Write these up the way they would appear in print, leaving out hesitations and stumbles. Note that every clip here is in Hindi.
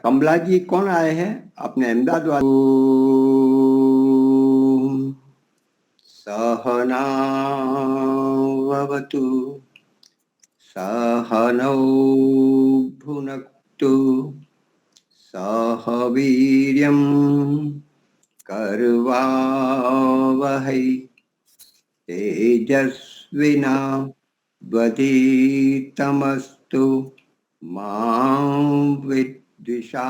कमला जी कौन आए हैं अपने अहमदाबाद वाले? सहनावतु सहनौ भुनक्तु सह वीर्यं करवावहै तेजस्विना वधीतमस्तु मा विद्विषावहै।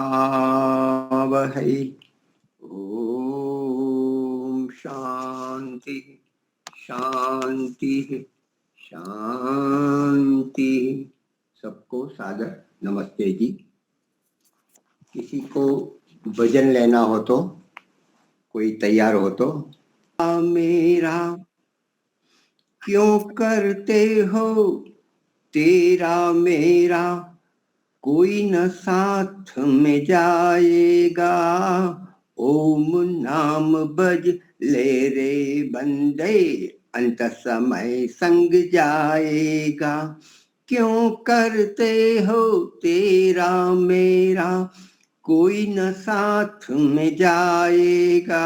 ओम शांति शांति शांति। सबको सादर नमस्ते जी। किसी को भजन लेना हो तो, कोई तैयार हो तो। मेरा क्यों करते हो तेरा मेरा, कोई न साथ में जाएगा। ओम नाम बज ले रे बंदे, अंत समय संग जाएगा। क्यों करते हो तेरा मेरा, कोई न साथ में जाएगा।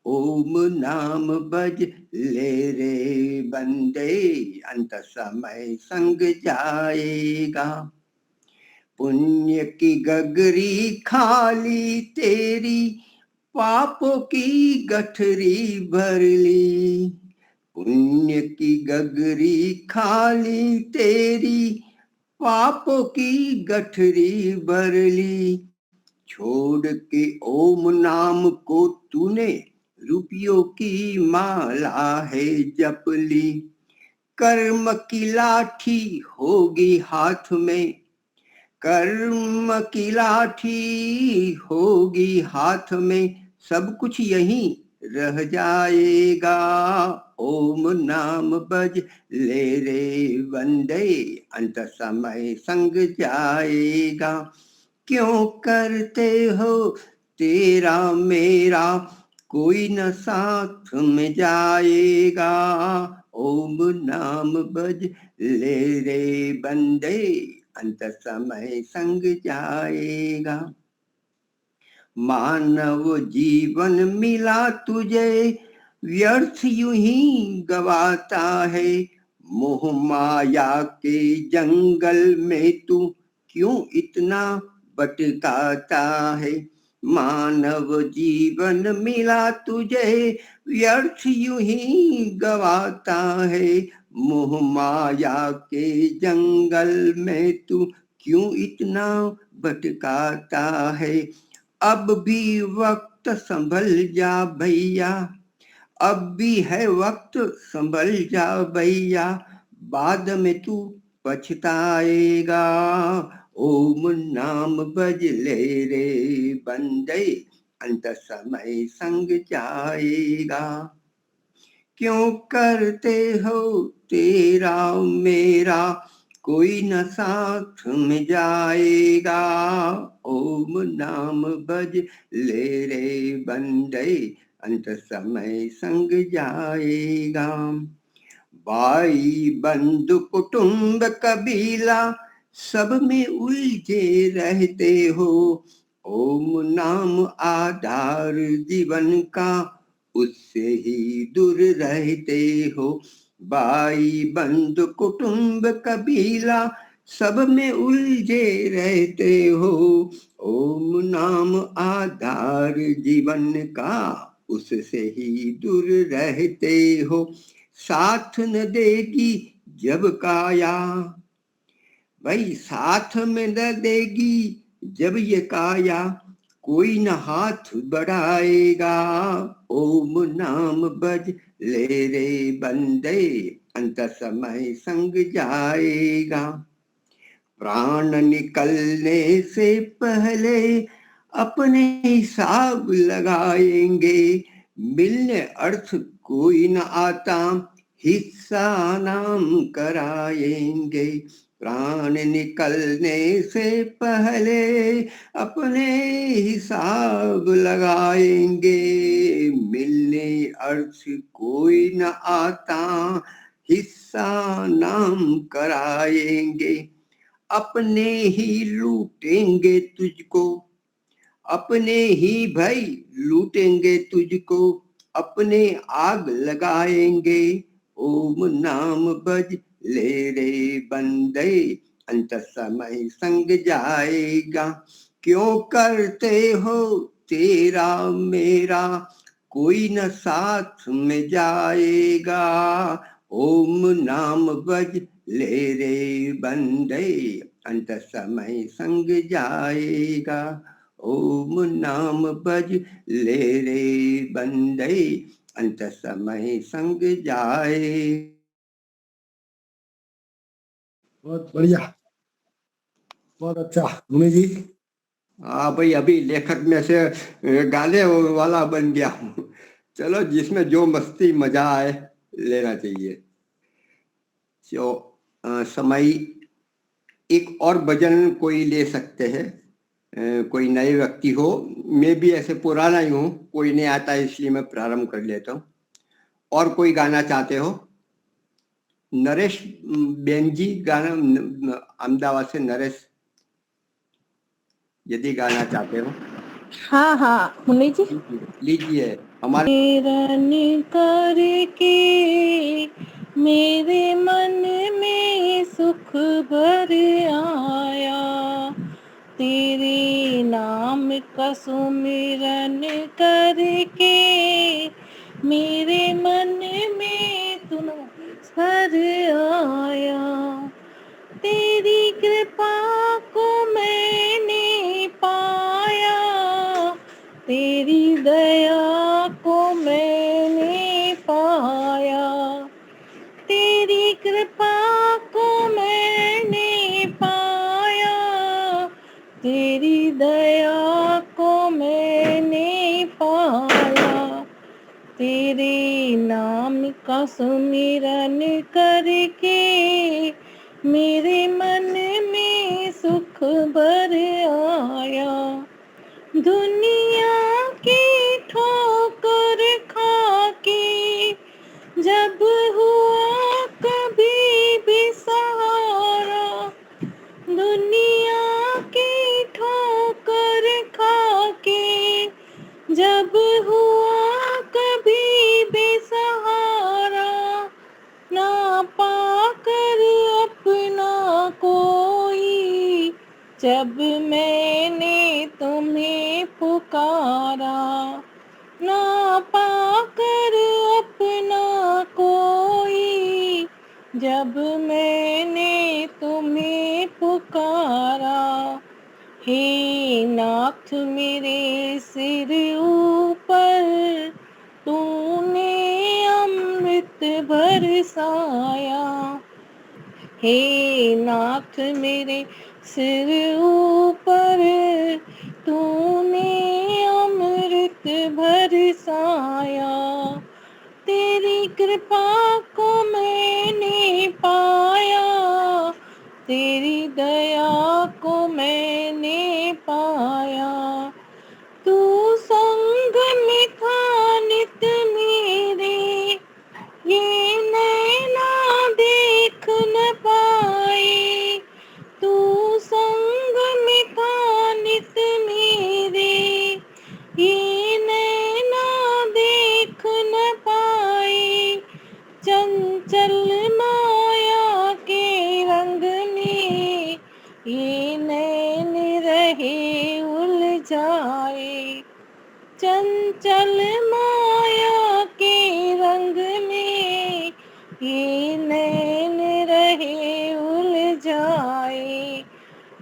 ओम नाम बज ले रे बंदे, अंत समय संग जाएगा। पुण्य की गगरी खाली तेरी, पापों की गठरी भर ली। पुण्य की गगरी खाली तेरी, पापों की गठरी भर ली। छोड़ के ओम नाम को तूने, रुपयों की माला है जप ली। कर्म की लाठी होगी हाथ में, कर्म की लाठी होगी हाथ में, सब कुछ यहीं रह जाएगा। ओम नाम बज ले रे बंदे, अंत समय संग जाएगा। क्यों करते हो तेरा मेरा, कोई न साथ में जाएगा। ओम नाम बज ले रे बंदे, अंत समय संग जाएगा। मानव जीवन मिला तुझे, व्यर्थ यूं ही गवाता है। मोह माया के जंगल में तू क्यों इतना भटकाता है। मानव जीवन मिला तुझे, व्यर्थ यूं ही गवाता है। मोह माया के जंगल में तू क्यों इतना भटकाता है। अब भी वक्त संभल जा भैया, अब भी है वक्त संभल जा भैया, बाद में तू पछताएगा। ओम नाम बज ले रे बंदे, अंत समय संग जाएगा। क्यों करते हो तेरा मेरा, कोई न साथ में जाएगा। ओम नाम बज ले रे बंदे, अंत समय संग जाएगा। भाई बंधु कुटुंब कबीला, सब में उलझे रहते हो। ओम नाम आधार जीवन का, उससे ही दूर रहते हो। भाई बंधु कुटुंब कबीला, सब में उलझे रहते हो। ओम नाम आधार जीवन का, उससे ही दूर रहते हो। साथ न देगी जब काया, भाई साथ में न देगी जब ये काया, कोई न हाथ बढ़ाएगा। ओम नाम बज ले रे बंदे, अंत समय संग जाएगा। प्राण निकलने से पहले अपने हिसाब लगाएंगे। मिलने अर्थ कोई न आता, हिस्सा नाम कराएंगे। प्राण निकलने से पहले अपने हिसाब लगाएंगे। मिलने अर्थ कोई न आता, हिस्सा नाम कराएंगे। अपने ही लूटेंगे तुझको, अपने ही भाई लूटेंगे तुझको, अपने आग लगाएंगे। ओम नाम बज ले रे बंदे, अंत समय संग जाएगा। क्यों करते हो तेरा मेरा, कोई न साथ में जाएगा। ओम नाम बज ले रे बंदे, अंत समय संग जाएगा। ओम नाम बज ले रे बंदे, अंत समय संग जाए। बहुत बढ़िया, बहुत अच्छा मुनि जी। हाँ भाई, अभी लेखक में से गाने वाला बन गया हूँ। चलो, जिसमें जो मस्ती मजा आए लेना चाहिए। जो समय एक और भजन कोई ले सकते हैं, कोई नए व्यक्ति हो, मैं भी ऐसे पुराना ही हूँ, कोई नहीं आता इसलिए मैं प्रारंभ कर लेता हूँ। और कोई गाना चाहते हो? नरेश बेन जी, गाना अहमदाबाद से नरेश, यदि गाना चाहते हो। हाँ हाँ मुन्नी जी, लीजिए हमारे। रन करके मेरे मन में सुख भर आया, तेरे नाम का सुमिरन करके मेरे मन में तुम भर आया। तेरी कृपा को मैंने पाया, तेरी दया को मैंने पाया, तेरी कृपा को मैंने पाया, तेरी दया को मैंने पाया। तेरे नाम का सुमिरन करके मेरे मन में सुख भर आया। दुनिया की ठोकर खा के जब हुआ कभी भी सहारा, दुनिया की ठोकर खा के जब हुआ कभी भी सहारा, ना पाकर अपना कोई जब मैंने तुम्हें पुकारा, ना पाकर अपना कोई जब मैंने तुम्हें पुकारा। हे नाथ मेरे सिर ऊपर तूने अमृत बरसाया, हे नाथ मेरे सिर ऊपर तूने अमृत बरसाया। तेरी कृपा को मैंने पाया, तेरी दया को मैंने पाया। तू संग में था नित मेरे, ये नैना देख न पाए। तू संग में था नित मेरे, ये नैना देख न पाए। चंचल माया के रंग में ये नैन रहे उलझाए। चंचल माया के रंग में ये नैन रहे उलझाए।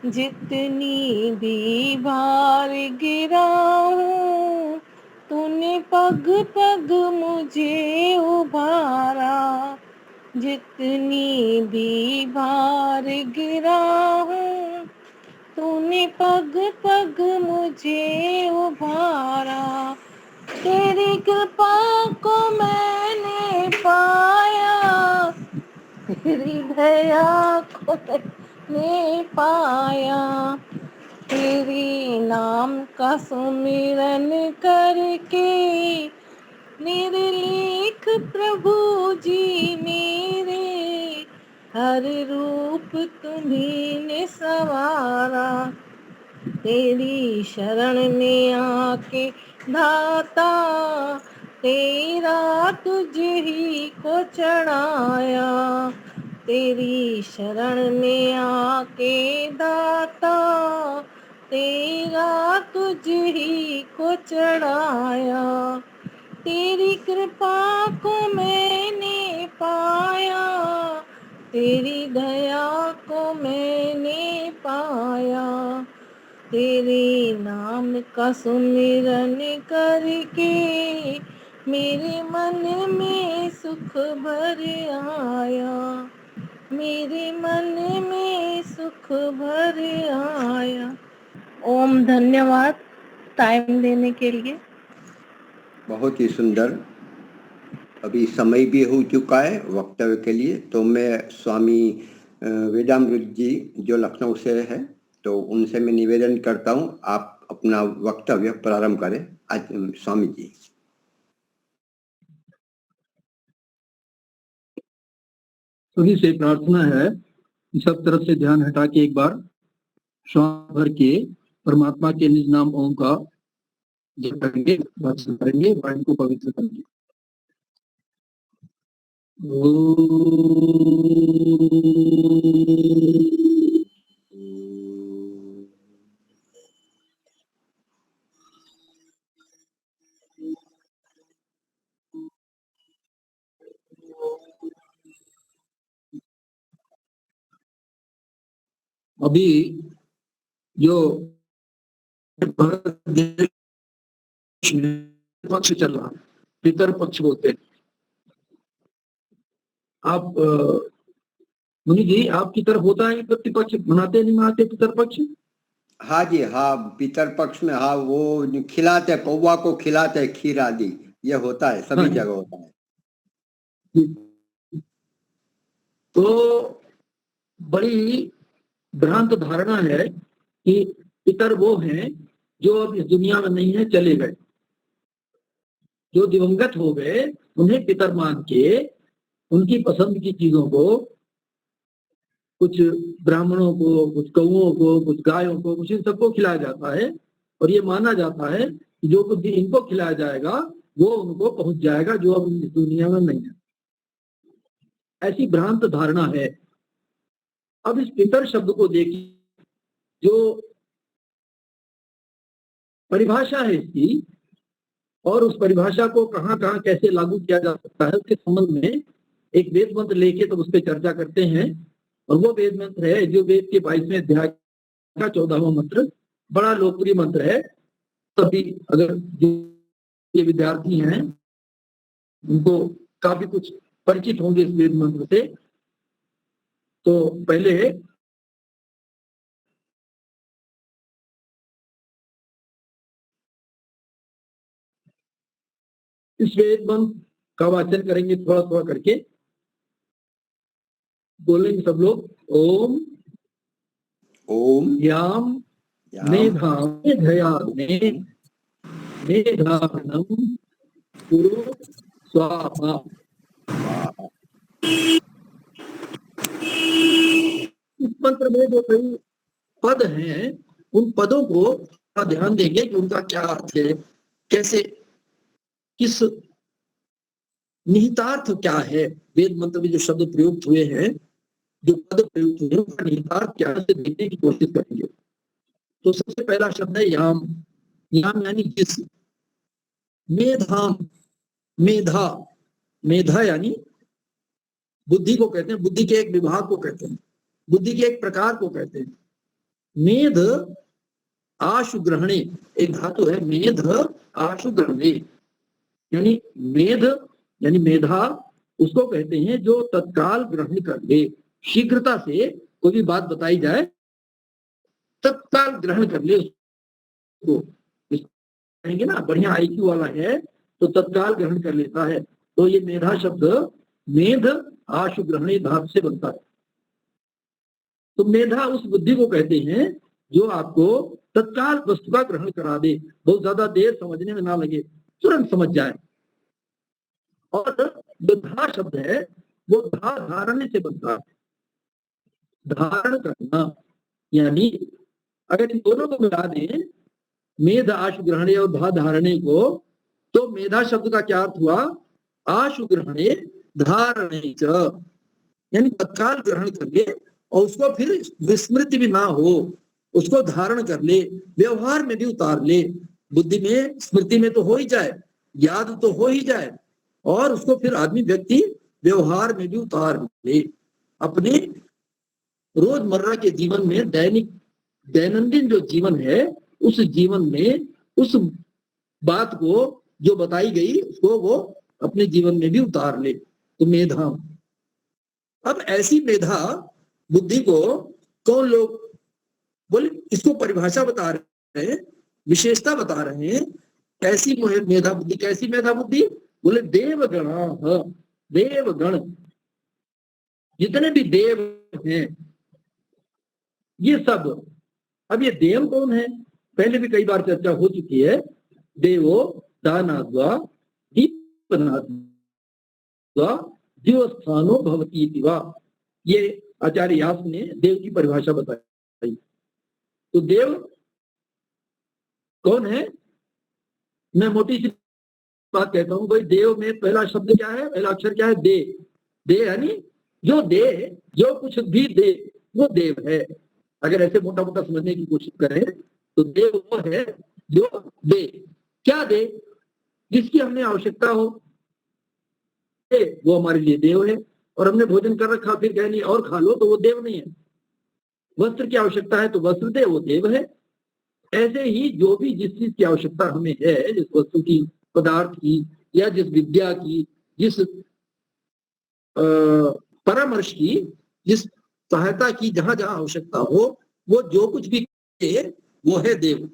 जितनी भी बार गिराऊं तूने पग पग मुझे उभारा, जितनी भी बार गिराऊं तूने पग पग मुझे उभारा। तेरी कृपा को मैंने पाया, तेरी दया को मैंने पाया। तेरे नाम का सुमिरन करके निर्लेख प्रभु जी मेरे हर रूप तुम्ही ने सवारा, तेरी शरण में आके दाता, तेरा तुझ ही को चढ़ाया, तेरी शरण में आके दाता, तेरा तुझ ही को चढ़ाया, तेरी कृपा को मैंने पाया, तेरी दया को मैंने पाया, तेरे नाम का सुमिरन करके मेरे मन में सुख भर आया, मेरे मन में सुख भर आया। ओम, धन्यवाद टाइम देने के लिए। बहुत ही सुंदर। अभी समय भी हो चुका है वक्तव्य के लिए, तो मैं स्वामी वेदामृत जी जो लखनऊ से है, तो उनसे मैं निवेदन करता हूँ आप अपना वक्तव्य प्रारंभ करें। आज स्वामी जी। सभी से प्रार्थना है कि सब तरफ से ध्यान हटा के एक बार श्वास भर के परमात्मा के निज नाम ओम का जप करेंगे, दर्शन करेंगे, वाणी को पवित्र करेंगे। अभी जो पक्ष चल रहा, पितर पक्ष बोलते हैं। आप मुनि जी, आपकी तरफ होता है पितृपक्ष मनाते नहीं मनाते पितरपक्ष? हाँ जी, हाँ, पितर पक्ष में, हाँ, वो खिलाते, कौवा को खिलाते खीर आदि, ये होता है, सभी जगह होता है। तो बड़ी भ्रांत धारणा है कि पितर वो हैं जो अब इस दुनिया में नहीं है, चले गए, जो दिवंगत हो गए उन्हें पितर मान के उनकी पसंद की चीजों को, कुछ ब्राह्मणों को, कुछ कौओं को, कुछ गायों को, कुछ इन सबको खिलाया जाता है, और ये माना जाता है कि जो कुछ इनको खिलाया जाएगा वो उनको पहुंच जाएगा जो अब इस दुनिया में नहीं है। ऐसी भ्रांत धारणा है। अब इस पितर शब्द को देखिए, जो परिभाषा है इसकी, और उस परिभाषा को कहाँ कहाँ कैसे लागू किया जा सकता है उसके संबंध में एक वेद मंत्र लेके तब उस पर चर्चा करते हैं। और वो वेद मंत्र है जो वेद के 22वें अध्याय का 14वां मंत्र, बड़ा लोकप्रिय मंत्र है। तभी अगर ये विद्यार्थी हैं उनको काफी कुछ परिचित होंगे इस वेद मंत्र से। तो पहले इस वेद मंत्र का वाचन करेंगे थोड़ा थोड़ा करके, बोलेंगे सब लोग। ओम ओम याम मेधाने मेधानम कुरु स्वाहा। इस मंत्र में जो कई पद हैं उन पदों को ध्यान देंगे कि उनका क्या अर्थ है, कैसे, किस निहितार्थ क्या है। वेद मंत्र में जो शब्द प्रयुक्त हुए हैं, जो पद प्रयुक्त हुए हैं, उनका निहितार्थ क्या है देखने की कोशिश करेंगे। तो सबसे पहला शब्द है याम। याम यानी जिस। मेधाम, मेधा, मेधा यानी बुद्धि को कहते हैं, बुद्धि के एक विभाग को कहते हैं, बुद्धि के एक प्रकार को कहते हैं। मेध आशु ग्रहणे, एक धातु है मेध आशु ग्रहणे, यानी मेध यानी मेधा उसको कहते हैं जो तत्काल ग्रहण कर ले, शीघ्रता से कोई भी बात बताई जाए तत्काल ग्रहण कर ले उसको। कहेंगे ना बढ़िया आईक्यू वाला है तो तत्काल ग्रहण कर लेता है। तो ये मेधा शब्द मेध आशु ग्रहणे धातु से बनता है। तो मेधा उस बुद्धि को कहते हैं जो आपको तत्काल वस्तु का ग्रहण करा दे, बहुत ज्यादा देर समझने में ना लगे, तुरंत समझ जाए। और जो धा शब्द है वो धा धारणे से बनता है, धारण करना, यानी अगर इन दोनों को मिला दें, मेध आशु ग्रहणे और धा धारणे को, तो मेधा शब्द का क्या अर्थ हुआ? आशु ग्रहणे धारणे च, यानी तत्काल ग्रहण कर ले और उसको फिर विस्मृति भी ना हो, उसको धारण कर ले, व्यवहार में भी उतार ले। बुद्धि में स्मृति में तो हो ही जाए, याद तो हो ही जाए, और उसको फिर आदमी व्यक्ति व्यवहार में भी उतार ले। अपने रोजमर्रा के जीवन में, दैनंदिन जो जीवन है उस जीवन में उस बात को जो बताई गई उसको वो अपने जीवन में भी उतार ले, तो मेधा। अब ऐसी मेधा बुद्धि को कौन लोग बोले, इसको परिभाषा बता रहे हैं, विशेषता बता रहे हैं। कैसी मेधा बुद्धि? कैसी मेधा बुद्धि? बोले देवगण, देवगण, जितने भी देव हैं ये सब। अब ये देव कौन है? पहले भी कई बार चर्चा हो चुकी है। देवो दानाद्वा दीपनाद्वा जीवस्थानो भवती वा, ये आचार्य व्यास ने देव की परिभाषा बताई। तो देव कौन है? मैं मोटी सी बात कहता हूं भाई, देव में पहला शब्द क्या है, पहला अक्षर क्या है? दे। दे यानी जो दे, जो कुछ भी दे वो देव है। अगर ऐसे मोटा मोटा समझने की कोशिश करें तो देव वो है जो दे। क्या दे? जिसकी हमने आवश्यकता हो, वो हमारे लिए देव है। और हमने भोजन कर रखा फिर कह नहीं और खा लो, तो वो देव नहीं है। वस्त्र की आवश्यकता है तो वस्त्र दे, वो देव है। ऐसे ही जो भी जिस चीज की आवश्यकता हमें है, जिस वस्तु की, पदार्थ की, या जिस विद्या की, जिस परामर्श की, जिस सहायता की, जहां जहां आवश्यकता हो, वो जो कुछ भी है वो है देव।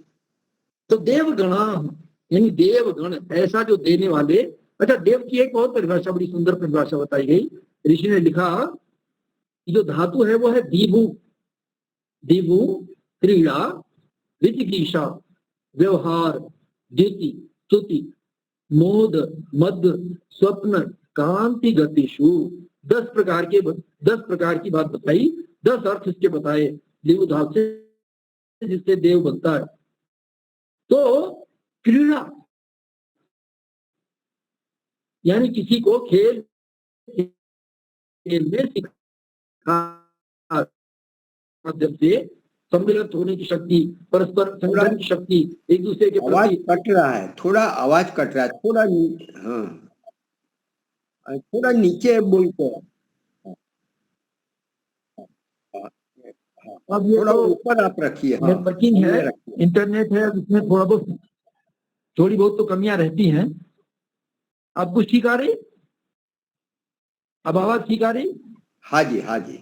तो देवगणा यानी देवगण, ऐसा जो देने वाले। अच्छा, देव की एक बहुत परिभाषा, बड़ी सुंदर परिभाषा बताई गई। ऋषि ने लिखा कि जो धातु है वो है दीभु। दीभु क्रीड़ा, विजिगीषा, व्यवहार, द्युति, स्तुति, मोद, मद, स्वप्न, कांति, गतिषु। 10 प्रकार की बात बताई, 10 अर्थ इसके बताए देव धातु से, जिससे देव बनता है। तो क्रीड़ा यानी किसी को खेल में सिखा माध्यम से सम्मिलित होने की शक्ति, परस्पर संग्रहण की शक्ति, एक दूसरे के आवाज प्रति। कट रहा है, थोड़ा आवाज कट रहा है, थोड़ा हाँ, थोड़ा नीचे बोलते हैं। अब ये थोड़ा तो ऊपर आप रखिए। हाँ, नेटवर्किंग है, रखिए। इंटरनेट है, उसमें थोड़ी बहुत तो कमियां रहती हैं। अब कुछ ठीक आ रही? अब आवाज ठीक आ रही? हाँ जी, हाँ जी।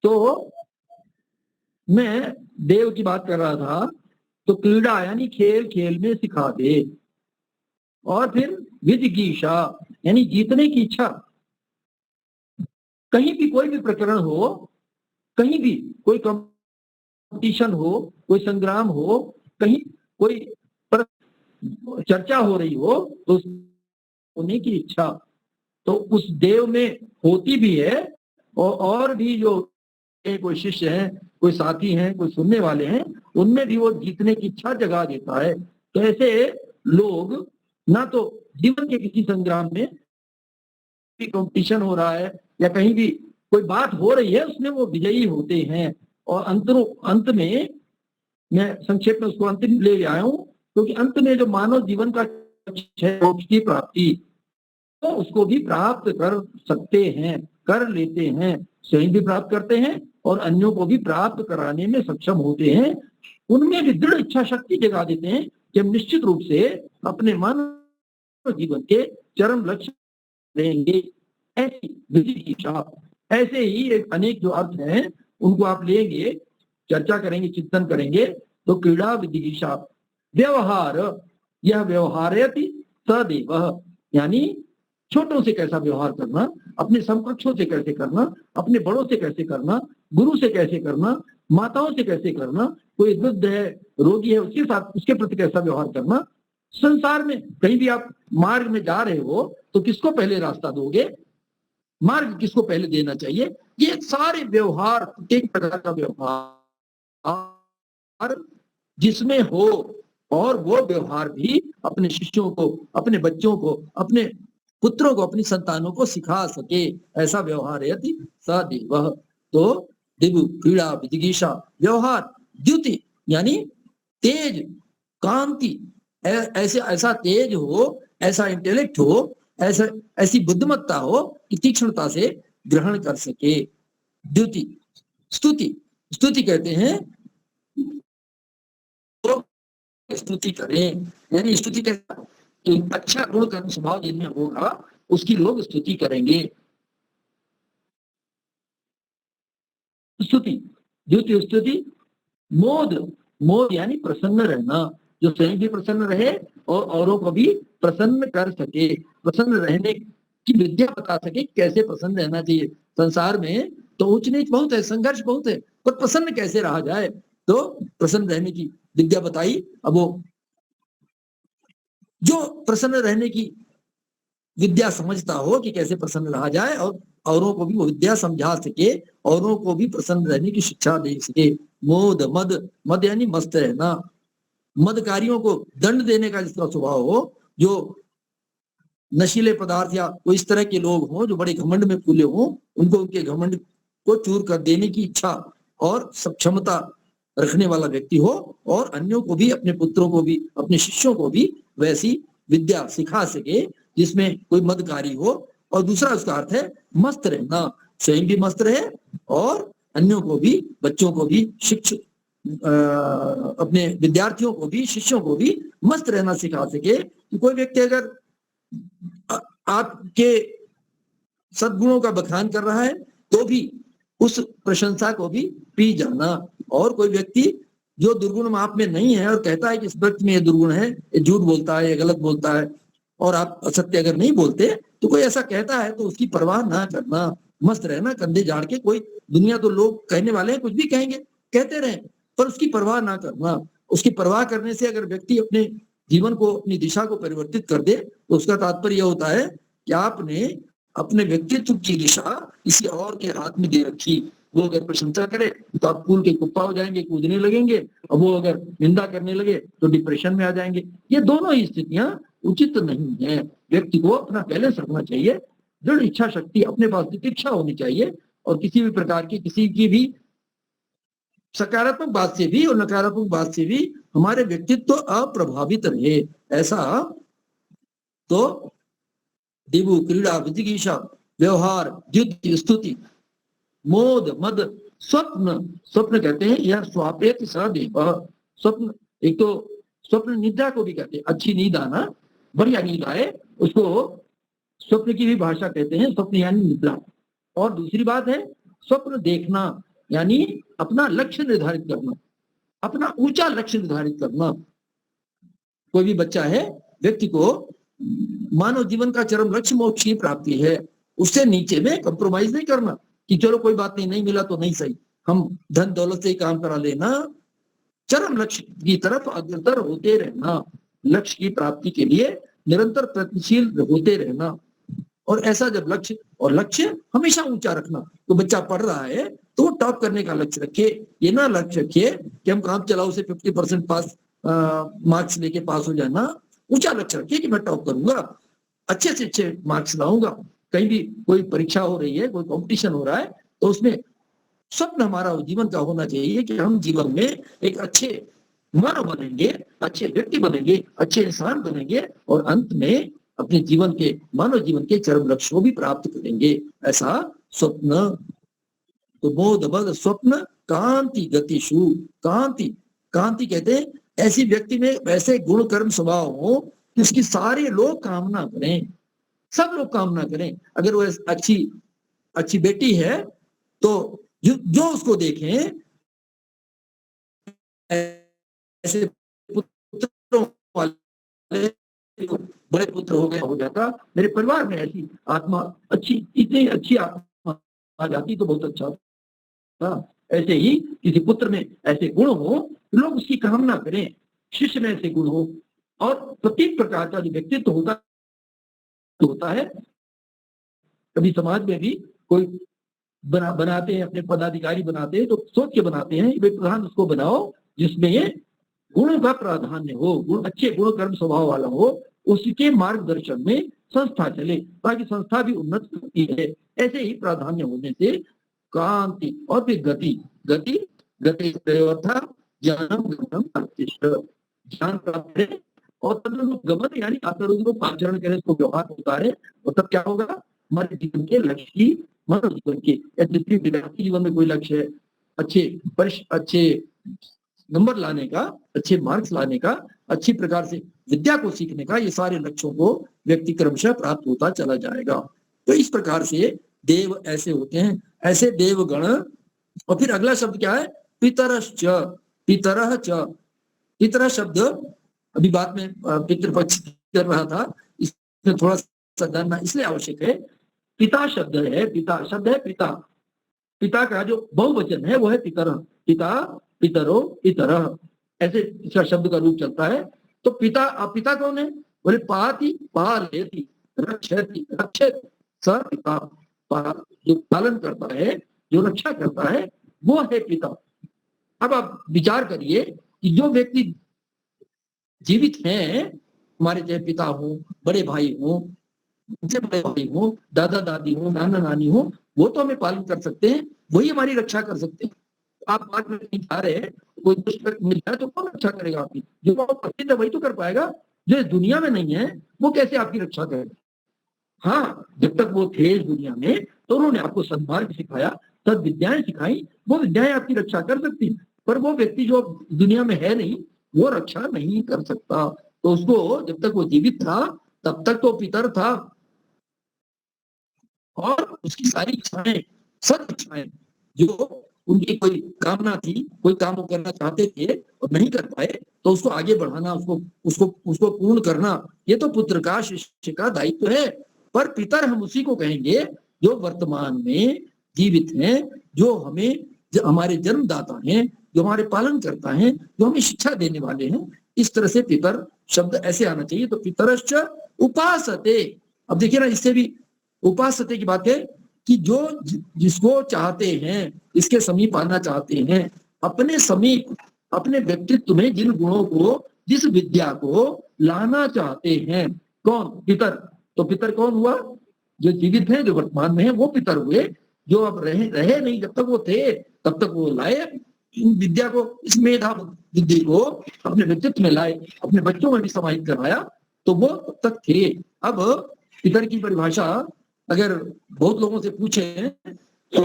तो मैं देव की बात कर रहा था। तो क्रीड़ा यानी खेल, खेल में सिखा दे। और फिर विजिगीषा यानी जीतने की इच्छा। कहीं भी कोई भी प्रकरण हो, कहीं भी कोई कंपटीशन हो, कोई संग्राम हो, कहीं कोई चर्चा हो रही हो, तो होने की इच्छा तो उस देव में होती भी है। और भी जो कोई शिष्य है, कोई साथी हैं, कोई सुनने वाले हैं, उनमें भी वो जीतने की इच्छा जगा देता है। तो ऐसे लोग ना तो जीवन के किसी संग्राम में कंपटीशन हो रहा है या कहीं भी कोई बात हो रही है, उसमें वो विजयी होते हैं। और अंत में मैं संक्षेप में उसको अंतिम ले आया हूं, क्योंकि अंत में जो मानव जीवन का लक्ष्य है मोक्ष की प्राप्ति, तो उसको भी प्राप्त कर सकते हैं, कर लेते हैं, स्वयं भी प्राप्त करते हैं और अन्यों को भी प्राप्त कराने में सक्षम होते हैं। उनमें भी दृढ़ इच्छा शक्ति जगा देते हैं कि हम निश्चित रूप से अपने मानव जीवन के चरम लक्ष्य लेंगे। ऐसी विजिगीषा, ऐसे ही एक अनेक जो अर्थ हैं उनको आप लेंगे, चर्चा करेंगे, चिंतन करेंगे। तो क्रीड़ा, विजिगीषा, व्यवहार, यह व्यवहारयति सदैव, यानी छोटों से कैसा व्यवहार करना, अपने समकक्षों से कैसे करना, अपने बड़ों से कैसे करना, गुरु से कैसे करना, माताओं से कैसे करना, कोई वृद्ध है, रोगी है, उसके साथ उसके प्रति कैसा व्यवहार करना। संसार में कहीं भी आप मार्ग में जा रहे हो तो किसको पहले रास्ता दोगे, मार्ग किसको पहले देना चाहिए, ये सारे व्यवहार, प्रत्येक प्रकार का व्यवहार जिसमें हो, और वो व्यवहार भी अपने शिष्यों को, अपने बच्चों को, अपने पुत्रों को, अपनी संतानों को सिखा सके, ऐसा व्यवहार यदि स देवः। तो दिवु क्रीड़ा विजिगीषा, व्यवहार, द्युति यानी तेज, कांति, ऐसे ऐसा तेज हो, ऐसा इंटेलेक्ट हो, ऐसा ऐसी बुद्धिमत्ता हो कि तीक्ष्णता से ग्रहण कर सके। द्युति, स्तुति, स्तुति कहते हैं तो स्तुति करें, यानी स्तुति कैसा कि अच्छा गुण कर्म स्वभाव जिनमें होगा उसकी लोग स्तुति करेंगे। स्तुति, द्युति, स्तुति, मोद, मोद यानी प्रसन्न रहना, जो स्वयं भी प्रसन्न रहे और औरों को भी प्रसन्न कर सके, प्रसन्न रहने की विद्या बता सके कैसे प्रसन्न रहना चाहिए। संसार में तो ऊंच नीच बहुत है, संघर्ष बहुत है, पर प्रसन्न कैसे रहा जाए, तो प्रसन्न रहने की विद्या बताई। अब वो जो प्रसन्न रहने की विद्या समझता हो कि कैसे प्रसन्न रहा जाए और औरों को भी वो विद्या समझा सके, औरों को भी प्रसन्न रहने की शिक्षा दे सके। मोद, मद, मद यानी मस्त रहना, मदकारियों को दंड देने का जिसका स्वभाव हो, जो नशीले पदार्थ या कोई इस तरह के लोग हों जो बड़े घमंड में फूले हों, उनको उनके घमंड को चूर कर देने की इच्छा और सक्षमता रखने वाला व्यक्ति हो, और अन्यों को भी, अपने पुत्रों को भी, अपने शिष्यों को भी वैसी विद्या सिखा सके जिसमें कोई मदकारी हो। और दूसरा उसका अर्थ है मस्त रहना, स्वयं भी मस्त रहे और अन्यों को भी, बच्चों को भी, शिक्षक अपने विद्यार्थियों को भी, शिष्यों को भी मस्त रहना सिखा सके। कि कोई व्यक्ति अगर आपके सद्गुणों का बखान कर रहा है तो भी उस प्रशंसा को भी पी जाना, और कोई व्यक्ति जो दुर्गुण आप में नहीं है और कहता है कि इस व्यक्ति में ये दुर्गुण है, ये झूठ बोलता है, ये गलत बोलता है, और आप असत्य अगर नहीं बोलते तो कोई ऐसा कहता है तो उसकी परवाह ना करना, मस्त रहना, कंधे झाड़ के। कोई दुनिया तो लोग कहने वाले हैं, कुछ भी कहेंगे, कहते रहे, पर उसकी परवाह ना करना। उसकी परवाह करने से अगर व्यक्ति अपने जीवन को, अपनी दिशा को परिवर्तित कर दे तो उसका तात्पर्य यह होता है कि आपने अपने व्यक्तित्व की दिशा किसी और के हाथ में दे रखी। वो अगर प्रशंसा करे तो आप फूल के कुप्पा हो जाएंगे, कूदने लगेंगे, और वो अगर निंदा करने लगे तो डिप्रेशन में आ जाएंगे। ये दोनों ही स्थितियां उचित नहीं है। व्यक्ति को अपना बैलेंस रखना चाहिए, दृढ़ इच्छा शक्ति, अपने पास इच्छा होनी चाहिए, और किसी भी प्रकार की, किसी की भी सकारात्मक बात से भी और नकारात्मक बात से भी हमारे व्यक्तित्व अप्रभावित रहे। ऐसा तो दिवु क्रीड़ा विजिगीषा, व्यवहार, द्युति, स्तुति, मोद, मद, स्वप्न, स्वप्न कहते हैं यह स्वापेति सदेव। स्वप्न, एक तो स्वप्न निद्रा को भी कहते हैं, अच्छी नींद आना, बढ़िया नींद आए, उसको स्वप्न की भी भाषा कहते हैं, स्वप्न यानी निद्रा। और दूसरी बात है स्वप्न देखना, यानी अपना लक्ष्य निर्धारित करना, अपना ऊंचा लक्ष्य निर्धारित करना। कोई भी बच्चा है, व्यक्ति को मानव जीवन का चरम लक्ष्य मोक्ष की प्राप्ति है, उससे नीचे में कंप्रोमाइज नहीं करना कि चलो कोई बात नहीं, नहीं मिला तो नहीं सही, हम धन दौलत से ही काम करा लेना। चरम लक्ष्य की तरफ अग्रसर होते रहना, लक्ष्य की प्राप्ति के लिए निरंतर प्रयत्नशील होते रहना। और ऐसा जब लक्ष्य, और लक्ष्य हमेशा ऊंचा रखना, तो बच्चा पढ़ रहा है तो वो टॉप करने का लक्ष्य रखे। ये ना लक्ष्य रखिए कि हम काम चलाओ से 50% पास मार्क्स लेके पास हो जाना। ऊंचा लक्ष्य रखिए कि मैं टॉप करूंगा, अच्छे से अच्छे मार्क्स लाऊंगा। कहीं भी कोई परीक्षा हो रही है, कोई कंपटीशन हो रहा है, तो उसमें स्वप्न हमारा जीवन का होना चाहिए कि हम जीवन में एक अच्छे मानव बनेंगे, अच्छे व्यक्ति बनेंगे, अच्छे इंसान बनेंगे, और अंत में अपने जीवन के, मानव जीवन के चरम लक्ष्य को भी प्राप्त करेंगे। ऐसा स्वप्न। तो बोध, मद, स्वप्न, कांति गतिषु। कांति, कांति कहते हैं ऐसी व्यक्ति में वैसे गुण कर्म स्वभाव हो कि उसकी सारे लोग कामना करें, सब लोग कामना करें। अगर वो अच्छी बेटी है तो जो उसको देखें, ऐसे पुत्रों वाले बड़े पुत्र हो गए, हो जाता मेरे परिवार में ऐसी आत्मा अच्छी, इतनी अच्छी आत्मा आ जाती तो बहुत अच्छा था। ऐसे ही किसी पुत्र में ऐसे गुण हो, लोग उसकी कामना करें, शिष्य में ऐसे गुण हो। और प्रत्येक प्रकार का जो व्यक्तित्व होता है, कभी समाज में भी कोई बनाते हैं, अपने पदाधिकारी बनाते हैं तो सोच के बनाते हैं वे प्रधान उसको बनाओ जिसमें गुणों का प्राधान्य हो, अच्छे गुण कर्म स्वभाव वाला हो, उसके मार्गदर्शन में संस्था चले ताकि संस्था भी उन्नत होती है। ऐसे ही प्राधान्य होने से कांति और फिर गति, गति गति था ज्ञानम गमनम प्रतिष्ठ, ज्ञान प्राप्त है और तदनुरूप गमन यानी तदनुरूप आचरण करें, इसको व्यवहार उतारे और तब क्या होगा, हमारे जीवन के लक्ष्य की, मानव जीवन के, जितनी विद्यार्थी जीवन में कोई लक्ष्य है, अच्छे नंबर लाने का, अच्छे मार्क्स लाने का, अच्छी प्रकार से विद्या को सीखने का, ये सारे लक्ष्यों को व्यक्ति क्रमशः प्राप्त होता चला जाएगा। तो इस प्रकार से देव ऐसे होते हैं, ऐसे देवगण। और फिर अगला शब्द क्या है, पितरश्च, पितरः च। पितर शब्द अभी बात में पितृपक्ष कर रहा था, इसमें थोड़ा सा जानना इसलिए आवश्यक है। पिता शब्द है, पिता शब्द है पिता, पिता का जो बहुवचन है वो है पितर, पिता पितरो पितरः, ऐसे इसका शब्द का रूप चलता है। तो पिता, पिता कौन है, बोले पाति पालयति रक्षति रक्षेत स पिता, जो पालन करता है, जो रक्षा करता है वो है पिता। अब आप विचार करिए कि जो व्यक्ति जीवित हैं, हमारे चाहे पिता हो, बड़े भाई हो, उनसे बड़े भाई हो, दादा दादी हो, नाना नानी हो, वो तो हमें पालन कर सकते हैं, वही हमारी रक्षा कर सकते हैं। आप बात में नहीं जा रहे, कोई दुष्ट मिल जाए तो कौन रक्षा करेगा आपकी, जो प्रसिद्ध है वही तो कर पाएगा, जो इस दुनिया में नहीं है वो कैसे आपकी रक्षा करेगा। हाँ, जब तक वो थे इस दुनिया में तो उन्होंने आपको सद्मार्ग सिखाया, सद विद्याएं सिखाई, वो विद्याएं आपकी रक्षा कर सकती, पर वो व्यक्ति जो दुनिया में है नहीं, वो रक्षा नहीं कर सकता। तो उसको जब तक वो जीवित था तब तक तो पितर था, और उसकी सारी इच्छाएं, सद इच्छाएं, जो उनकी कोई कामना थी, कोई काम वो करना चाहते थे और नहीं कर पाए, तो उसको आगे बढ़ाना, उसको पूर्ण करना, ये तो पुत्र का, शिष्य का दायित्व है। पर पितर हम उसी को कहेंगे जो वर्तमान में जीवित हैं, जो हमारे जन्मदाता हैं, जो हमारे पालन करता है, जो हमें शिक्षा देने वाले हैं। इस तरह से पितर शब्द ऐसे आना चाहिए। तो पितरश्च उपासते, अब देखिए ना, इससे भी उपासते की बात है कि जो जिसको चाहते हैं, इसके समीप आना चाहते हैं, अपने समीप, अपने व्यक्तित्व में जिन गुणों को, जिस विद्या को लाना चाहते हैं, कौन, पितर। तो पितर कौन हुआ, जो जीवित है, जो वर्तमान में है, वो पितर हुए। जो अब रहे नहीं, जब तक वो थे तब तक वो लाए इन विद्या को, इस मेधा बुद्धि को अपने व्यक्तित्व में लाए, अपने बच्चों में भी समाहित करवाया, तो वो तब तक थे। अब पितर की परिभाषा अगर बहुत लोगों से पूछे तो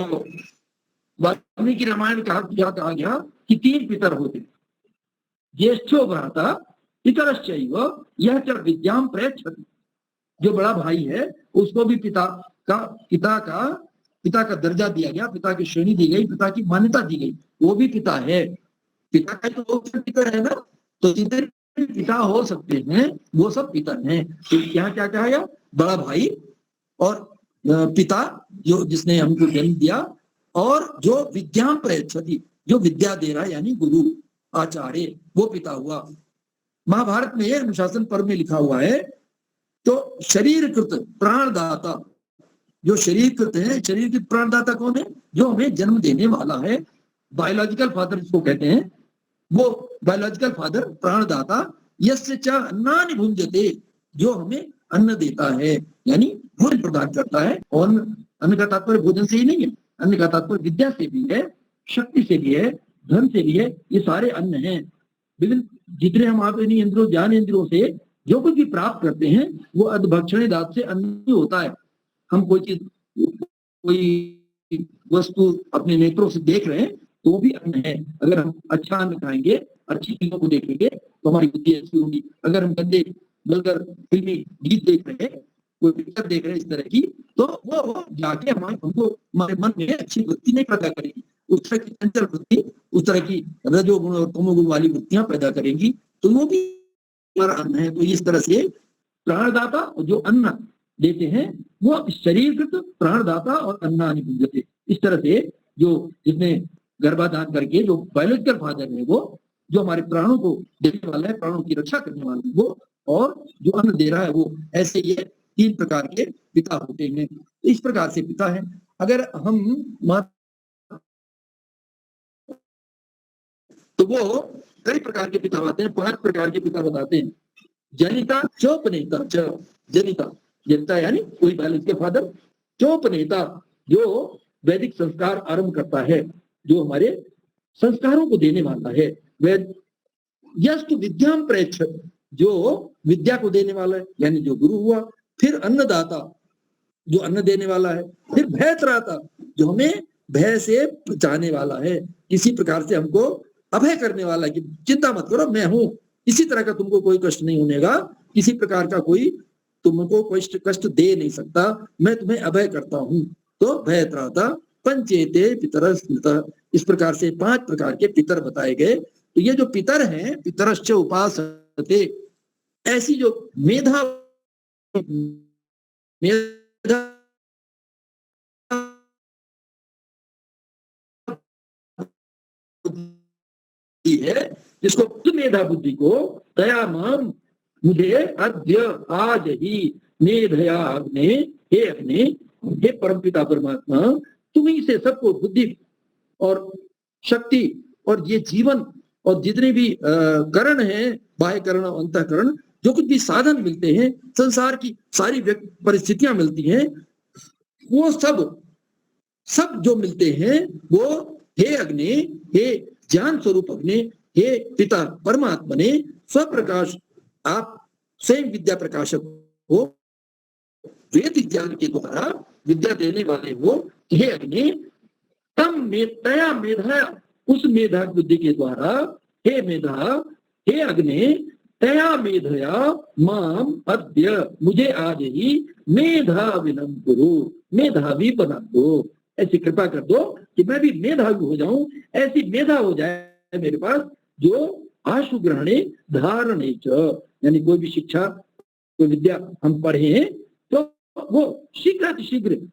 वाल्मीकि रामायण में कहा गया कि 3 पितर होते, ज्येष्ठो भ्राता पितरश्चैव यह च विद्याम प्रयच्छति। जो बड़ा भाई है उसको भी पिता का दर्जा दिया गया, पिता की श्रेणी दी गई, पिता की मान्यता दी गई, वो भी पिता है। पिता का तो वो पितर है ना, तो जितने पिता हो सकते हैं वो सब पितर हैं। तो यहाँ क्या कहा गया, बड़ा भाई और पिता जो जिसने हमको जन्म दिया, और जो विद्याम प्रयच्छति, जो विद्या दे रहा है यानी गुरु आचार्य, वो पिता हुआ। महाभारत में अनुशासन पर्व में लिखा हुआ है, तो शरीरकृत प्राणदाता, जो शरीरकृत है, शरीरकृत प्राणदाता कौन है, जो हमें जन्म देने वाला है, बायोलॉजिकल फादर जिसको कहते हैं, वो बायोलॉजिकल फादर प्राणदाता। यस्य च अन्नानि भुंजते, जो हमें अन्न देता है, यानी भोजन प्रदान करता है। और अन्न का तात्पर्य भोजन से ही नहीं है, अन्न का तात्पर्य विद्या से भी है, शक्ति से भी है, धन से भी है, ये सारे अन्न हैं। विभिन्न जितने हम अपनी इंद्रियों, ज्ञान इंद्रियों से जो कुछ भी प्राप्त करते हैं वो अधभक्षण दात से अन्न ही होता है। हम कोई चीज, कोई वस्तु अपने नेत्रों से देख रहे हैं तो वो भी अन्न है। अगर हम अच्छा अन्न खाएंगे, अच्छी चीजों को देखेंगे तो हमारी बुद्धि अच्छी होगी। अगर हम गंदे बलकर फिल्मी गीत देख रहे हैं, कोई पिक्चर देख रहे हैं इस तरह की, तो वो जाके हमारे मन में अच्छी वृत्ति नहीं पैदा करेगी, उस तरह की चंचल वृत्ति, उस तरह की रजोगुण और तमोगुण वाली वृत्तियां पैदा करेंगी, तो वो भी हमारा अन्न है। तो इस तरह से प्राणदाता जो अन्न देते हैं वो शरीरकृत प्राणदाता और अन्नानि भुंजते। इस तरह से जो जिसने गर्भाधान करके जो बायोलॉजिकल फादर है, वो जो हमारे प्राणों को देने वाला है, प्राणों की रक्षा करने वाला है वो, और जो अन्न दे रहा है वो, ऐसे ये 3 प्रकार के पिता होते हैं। तो इस प्रकार से पिता है। अगर हम तो वो कई प्रकार के पिता बताते हैं, 5 प्रकार के पिता बताते हैं। जनिता चोपनेता च, जनिता जनिता यानी कोई बालक के फादर, चोपनेता जो वैदिक संस्कार आरंभ करता है, जो हमारे संस्कारों को देने वाला है। वैद यस्तु विद्याम प्रेक्षक, जो विद्या को देने वाला है, यानी जो गुरु हुआ। फिर अन्नदाता, जो अन्न देने वाला है। फिर भयत्राता, जो हमें भय से बचाने वाला है, किसी प्रकार से हमको अभय करने वाला है कि चिंता मत करो, मैं हूं, इसी तरह का तुमको कोई कष्ट नहीं होनेगा, किसी प्रकार का कोई तुमको कोई कष्ट दे नहीं सकता, मैं तुम्हें अभय करता हूं। तो भयत्राता पंचेते पितर स्मृतः, इस प्रकार से 5 प्रकार के पितर बताए गए। तो ये जो पितर हैं, पितरश्च उपासते, ऐसी जो मेधा है, जिसको मेधा बुद्धि को दया माम मुझे अद्य आज ही मेधया अग्ने, हे अग्ने, हे परमपिता परमात्मा, तुम ही से सबको बुद्धि और शक्ति और ये जीवन और जितने भी करण हैं, बाह्य करण और अंतःकरण, जो कुछ भी साधन मिलते हैं, संसार की सारी परिस्थितियां मिलती हैं, वो सब जो मिलते हैं वो हे अग्नि, हे ज्ञान स्वरूप अग्नि, हे पिता परमात्मा ने स्वप्रकाश, आप स्वयं विद्या प्रकाशक हो, वेद ज्ञान के द्वारा विद्या देने वाले हो, हे अग्नि, तम तया मेधा, उस मेधा बुद्धि के द्वारा, हे मेधा, हे अग्नि, तया मेधया माम अद्य, मुझे आज ही मेधाविनं कुरु, मेधावी बना दो, ऐसी कृपा कर दो कि मैं भी मेधावी हो जाऊं, ऐसी मेधा हो जाए मेरे पास जो आशु ग्रहणे धारणे च, यानी कोई भी शिक्षा, कोई विद्या हम पढ़े तो वो शीघ्र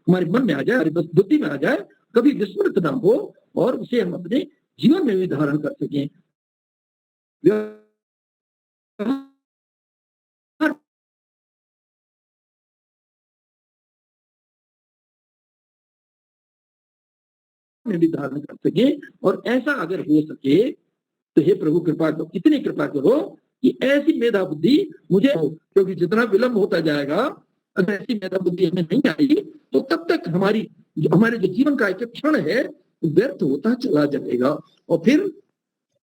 हमारे मन में आ जाए, हमारी बुद्धि में आ जाए, कभी विस्मृत ना हो, और उसे हम अपने जीवन में भी धारण कर सकें। में भी धारण कर सके, और ऐसा अगर हो सके तो हे प्रभु कृपा करो, कितनी कृपा करो कि ऐसी मेधा बुद्धि मुझे हो, क्योंकि जितना विलंब होता जाएगा, अगर ऐसी मेधा बुद्धि हमें नहीं आएगी तो तब तक हमारे जो जीवन का एक क्षण है व्यर्थ होता चला जाएगा। और फिर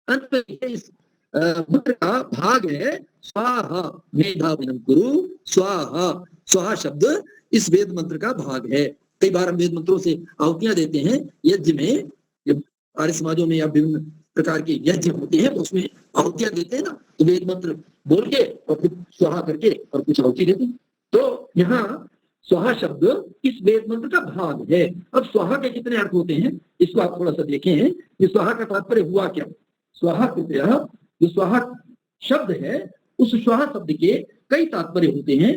अंत में इस मंत्र का भाग है स्वाहा मेधाविनं कुरु स्वाहा, स्वाहा शब्द इस वेद मंत्र का भाग है। कई बार हम वेद मंत्रों से आहुतियां देते हैं यज्ञ में, जब आर्य समाजों में या विभिन्न प्रकार के यज्ञ होते हैं तो उसमें आहुतियां देते हैं ना, तो वेद मंत्र बोल के और फिर स्वाहा करके और कुछ आहुति देते हैं। तो यहाँ स्वाहा शब्द इस वेद मंत्र का भाग है। अब स्वाहा के कितने अर्थ होते हैं इसको आप थोड़ा सा देखें कि स्वाहा का तात्पर्य हुआ क्या। स्वाहा कृपया, जो स्वाहा शब्द है, उस स्वाहा शब्द के कई तात्पर्य होते हैं।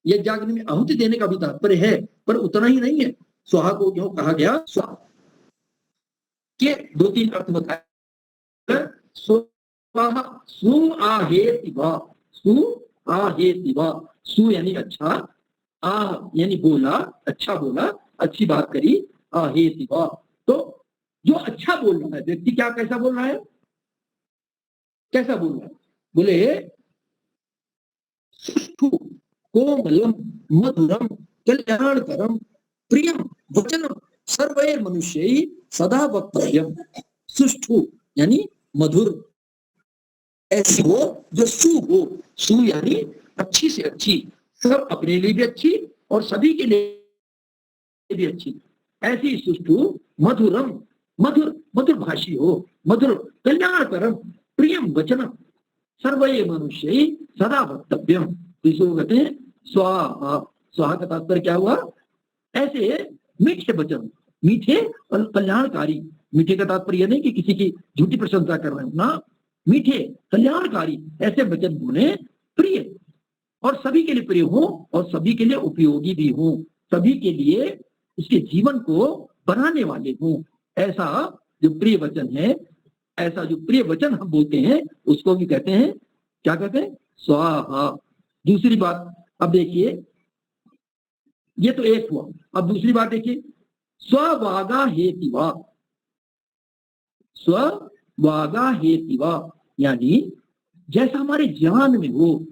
यज्ञाग्नि में आहुति देने का भी तात्पर्य है, पर उतना ही नहीं है। स्वाहा को क्यों कहा गया, स्वाहा के 2-3 अर्थ बताए। स्वाहा सु आहेति वा, सु आहेति वा, सु यानी अच्छा, आ यानी बोला, अच्छा बोला, अच्छी बात करी, आहेति वा, तो जो अच्छा बोल रहा है व्यक्ति, क्या कैसा बोल रहा है, कैसा बोल रहा है, बोले सुष्ठु कोमलम मधुरम कल्याणकरम प्रियम वचनम सर्वैर मनुष्यै सदा वक्तव्यम। सुष्ठु यानी मधुर, ऐसी हो जो सु हो, सु यानी अच्छी से अच्छी, सब अपने लिए भी अच्छी और सभी के लिए भी अच्छी, ऐसी सुष्ठु मधुरम, मधुर भाषी हो, मधुर कल्याणकरम प्रियम वचनम सर्वैर मनुष्यै सदा वक्तव्यम। इसको कहते हैं स्वाहा। स्वाहा का तात्पर्य क्या हुआ, ऐसे मीठे वचन, मीठे और कल्याणकारी। मीठे का तात्पर्य यह नहीं कि किसी की झूठी प्रशंसा कर रहे हो ना, मीठे कल्याणकारी ऐसे वचन बोले, प्रिय और सभी के लिए प्रिय हो और सभी के लिए उपयोगी भी हो, सभी के लिए उसके जीवन को बनाने वाले हो। ऐसा जो प्रिय वचन है, ऐसा जो प्रिय वचन हम बोलते हैं उसको भी कहते हैं, क्या कहते हैं, स्वाहा। दूसरी बात अब देखिए, ये तो एक हुआ। अब दूसरी बात देखिए, स्ववागा हेतिवा, स्ववागा हेतिवा यानी जैसा हमारे ज्ञान में हो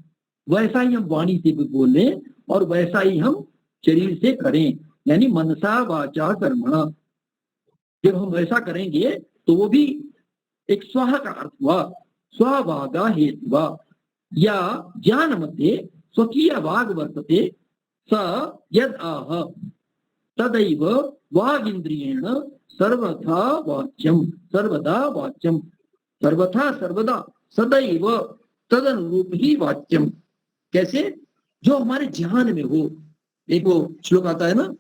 वैसा ही हम वाणी से भी बोले और वैसा ही हम शरीर से करें, यानी मनसा वाचा कर्मणा। जब हम वैसा करेंगे तो वो भी एक स्वाहा का अर्थ हुआ, स्ववागा हेतुवा। या ज्ञान मध्ये स्वकीय वाग वर्तते स यद आह तदैव वागिंद्रियेण सर्वथा वाच्यम, सर्वदा वाच्यम, सर्वथा सर्वदा सदैव तदनुरूप ही वाच्यम। कैसे? जो हमारे ध्यान में हो। एक वो श्लोक आता है ना,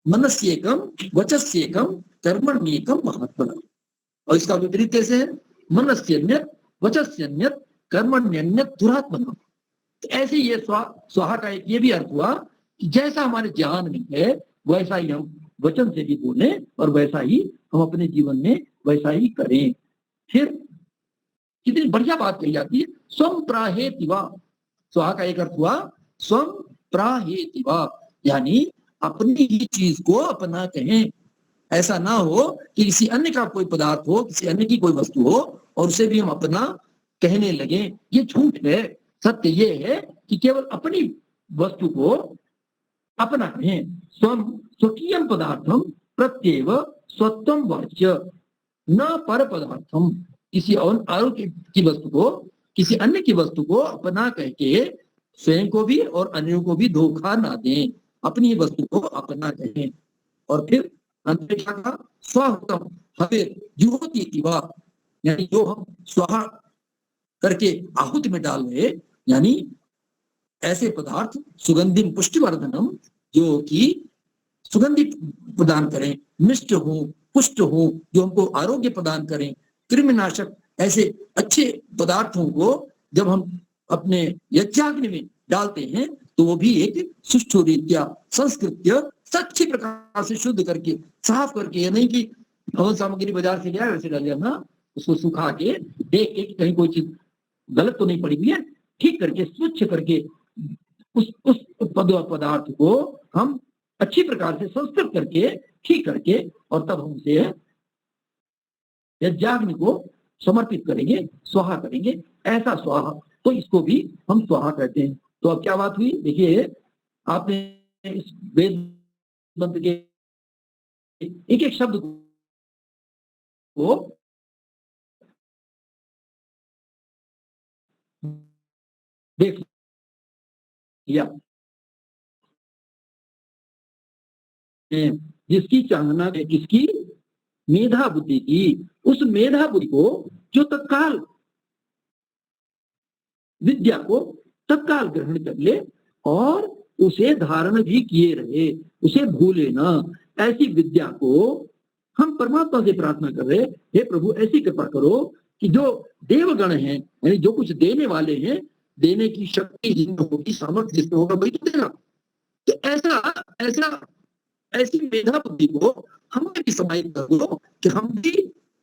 मनस्येकम वचस्येकम कर्मण्येकम महात्मना, और इसका विपरीत कैसे है? मनस्यन्यत वचस्यन्यत कर्मण्यन्यत दुरात्मना। तो ऐसे ये स्वाहा का एक ये भी अर्थ हुआ कि जैसा हमारे ध्यान में है वैसा ही हम वचन से भी बोले और वैसा ही हम अपने जीवन में वैसा ही करें। फिर कितनी बढ़िया बात कही जाती है, स्वम प्राहेतिवा। स्वाहा का एक अर्थ हुआ स्वम प्राहेतिवा, यानी अपनी ही चीज को अपना कहें। ऐसा ना हो कि किसी अन्य का कोई पदार्थ हो, किसी अन्य की कोई वस्तु हो और उसे भी हम अपना कहने लगे, ये झूठ है। सत्य ये है कि केवल अपनी वस्तु को अपना कहें। स्वम स्वकीयम पदार्थम प्रत्येव स्वत्वम वाच्य न पर पदार्थम। किसी और की वस्तु को, किसी अन्य की वस्तु को अपना कह के स्वयं को भी और अन्यों को भी धोखा ना दें, अपनी वस्तु को अपना कहें। और फिर अंतरिक्षा का स्वहतम हवे जुहोति वा, यानी जो हम स्वाहा करके आहुति में डाल रहे, यानी ऐसे पदार्थ सुगंधिम पुष्टिवर्धनम जो कि सुगंधि प्रदान करें, मिष्ट हो पुष्ट हो, जो हमको आरोग्य प्रदान करें, कृमिनाशक ऐसे अच्छे पदार्थों को जब हम अपने यज्ञाग्नि में डालते हैं तो वो भी एक सुष्ठु रीत्या संस्कृत्य सच्चे प्रकार से शुद्ध करके साफ करके, ये नहीं कि भवन सामग्री बाजार से लिया वैसे डाल दिया ना, उसको सुखा के देख के कहीं कोई चीज गलत तो नहीं पड़ी हुई है, ठीक करके स्वच्छ करके उस पदार्थ को हम अच्छी प्रकार से संस्कृत करके ठीक करके और तब हम उसे यज्ञाग्नि को समर्पित करेंगे, स्वाहा करेंगे। ऐसा स्वाहा, तो इसको भी हम स्वाहा कहते हैं। तो अब क्या बात हुई, देखिए आपने इस वेद मंत्र के एक एक शब्द को देख लिया, जिसकी चाहना है, जिसकी मेधा बुद्धि की, उस मेधा बुद्धि को जो तत्काल विद्या को तत्काल ग्रहण कर ले और उसे धारण भी किए रहे, उसे भूले ना। ऐसी विद्या को हम परमात्मा से प्रार्थना कर रहे, हे प्रभु ऐसी कृपा करो कि जो देवगण हैं, यानी जो कुछ देने वाले हैं, देने की शक्ति जिनमें होगी, सामर्थ्य जिसमें होगा वही तो देगा। तो ऐसा ऐसी मेधा बुद्धि को हमें भी समाहित कर दो कि हम भी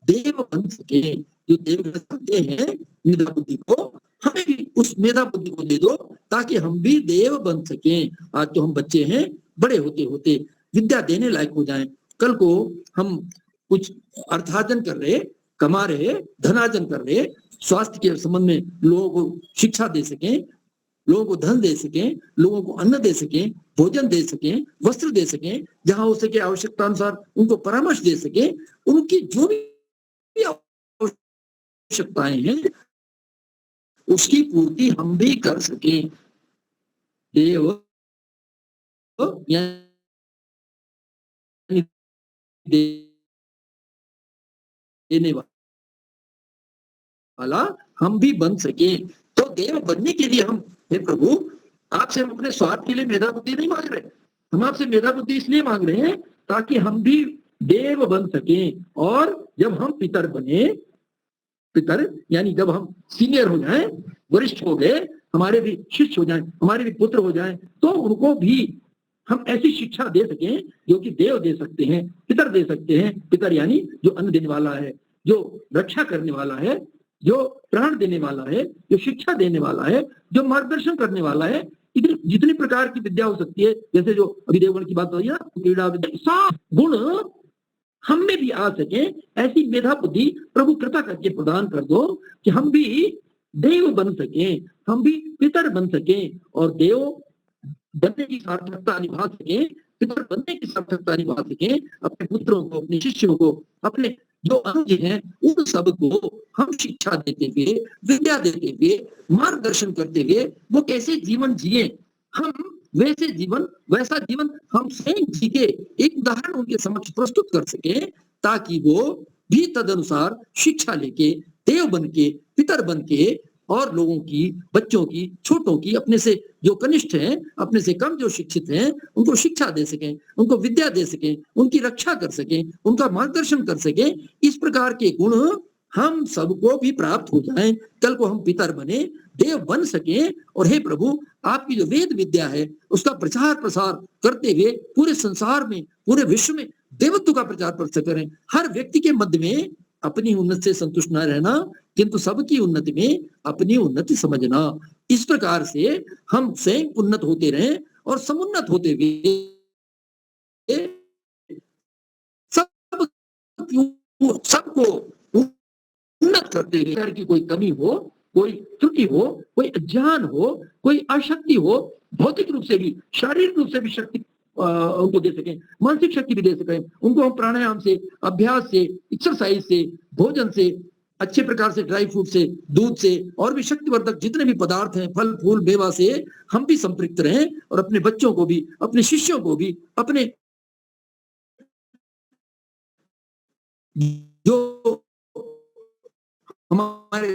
देव बन सके। जो देवगण करते हैं मेधा बुद्धि को, हमें भी उस मेधा बुद्धि को दे दो ताकि हम भी देव बन सके। आज तो हम बच्चे हैं, बड़े होते होते विद्या देने लायक हो जाएं। कल को हम कुछ अर्थार्जन कर रहे, कमा रहे, धनार्जन कर रहे, स्वास्थ्य के संबंध में लोगों को शिक्षा दे सकें, लोगों को धन दे सकें, लोगों को अन्न दे सकें, भोजन दे सकें, वस्त्र दे सकें, जहां हो सके आवश्यकता अनुसार उनको परामर्श दे सकें, उनकी जो भी आवश्यकताएं हैं उसकी पूर्ति हम भी कर सकें। देव देने वाला हम भी बन सके। तो देव बनने के लिए हम, हे प्रभु आपसे हम अपने स्वार्थ के लिए मेधा बुद्धि नहीं मांग रहे, हम आपसे मेधा बुद्धि इसलिए मांग रहे हैं ताकि हम भी देव बन सकें। और जब हम पितर बने, पितर यानी जब हम सीनियर हो जाएं, वरिष्ठ हो गए, हमारे भी शिष्य हो जाएं, हमारे भी पुत्र हो जाएं, तो उनको भी हम ऐसी शिक्षा दे सकें जो कि देव दे सकते हैं, पितर दे सकते हैं। पितर यानी जो अन्न देने वाला है, जो रक्षा करने वाला है, जो प्राण देने वाला है, जो शिक्षा देने वाला है, जो मार्गदर्शन करने वाला है, जितनी प्रकार की विद्या हो सकती है, जैसे जो अभी देवगण की बात हो रही है ना, क्रीड़ा विद्या, सब गुण हम में भी आ सके, ऐसी मेधा बुद्धि प्रभु कृपा करके प्रदान कर दो कि हम भी देव बन सके, हम भी पितर बन सके और देव बनने की सार्थकता निभा सके, पितर बनने की सार्थकता निभा सके, अपने पुत्रों को, अपने शिष्यों को, अपने जो अनुज हैं उन सबको हम शिक्षा देते हुए, विद्या देते हुए, मार्गदर्शन करते हुए वो कैसे जीवन जिए, हम वैसे जीवन, वैसा जीवन हम स्वयं जी के एक उदाहरण उनके समक्ष प्रस्तुत कर सके, ताकि वो भी तदनुसार शिक्षा लेके देव बन के, पितर बन के और लोगों की, बच्चों की, छोटों की, अपने से जो कनिष्ठ हैं, अपने से कम जो शिक्षित हैं, उनको शिक्षा दे सकें, उनको विद्या दे सकें, उनकी रक्षा कर सकें, उनका मार्गदर्शन कर सकें। इस प्रकार के गुण हम सबको भी प्राप्त हो जाएं, कल को हम पितर बने, देव बन सकें। और हे प्रभु, आपकी जो वेद विद्या है उसका प्रचार प्रसार करते हुए पूरे संसार में, पूरे विश्व में देवत्व का प्रचार प्रसार करें। हर व्यक्ति के मध्य में अपनी उन्नति से संतुष्ट न रहना, किंतु सबकी उन्नति में अपनी उन्नति समझना। इस प्रकार से हम स्वयं उन्नत होते रहें और समुन्नत होते हुए सबको उन्नत करते हुए, अगर की कोई कमी हो, कोई त्रुटि हो, कोई अज्ञान हो, कोई अशक्ति हो, भौतिक रूप से भी, शारीरिक रूप से भी शक्ति उनको दे सकें, मानसिक शक्ति भी दे सकें, उनको हम प्राणायाम से, अभ्यास से, एक्सरसाइज से, भोजन से, अच्छे प्रकार से ड्राई फ्रूट से, दूध से और भी शक्तिवर्धक जितने भी पदार्थ हैं, फल फूल मेवा से हम भी संपृक्त रहें और अपने बच्चों को भी, अपने शिष्यों को भी, अपने जो हमारे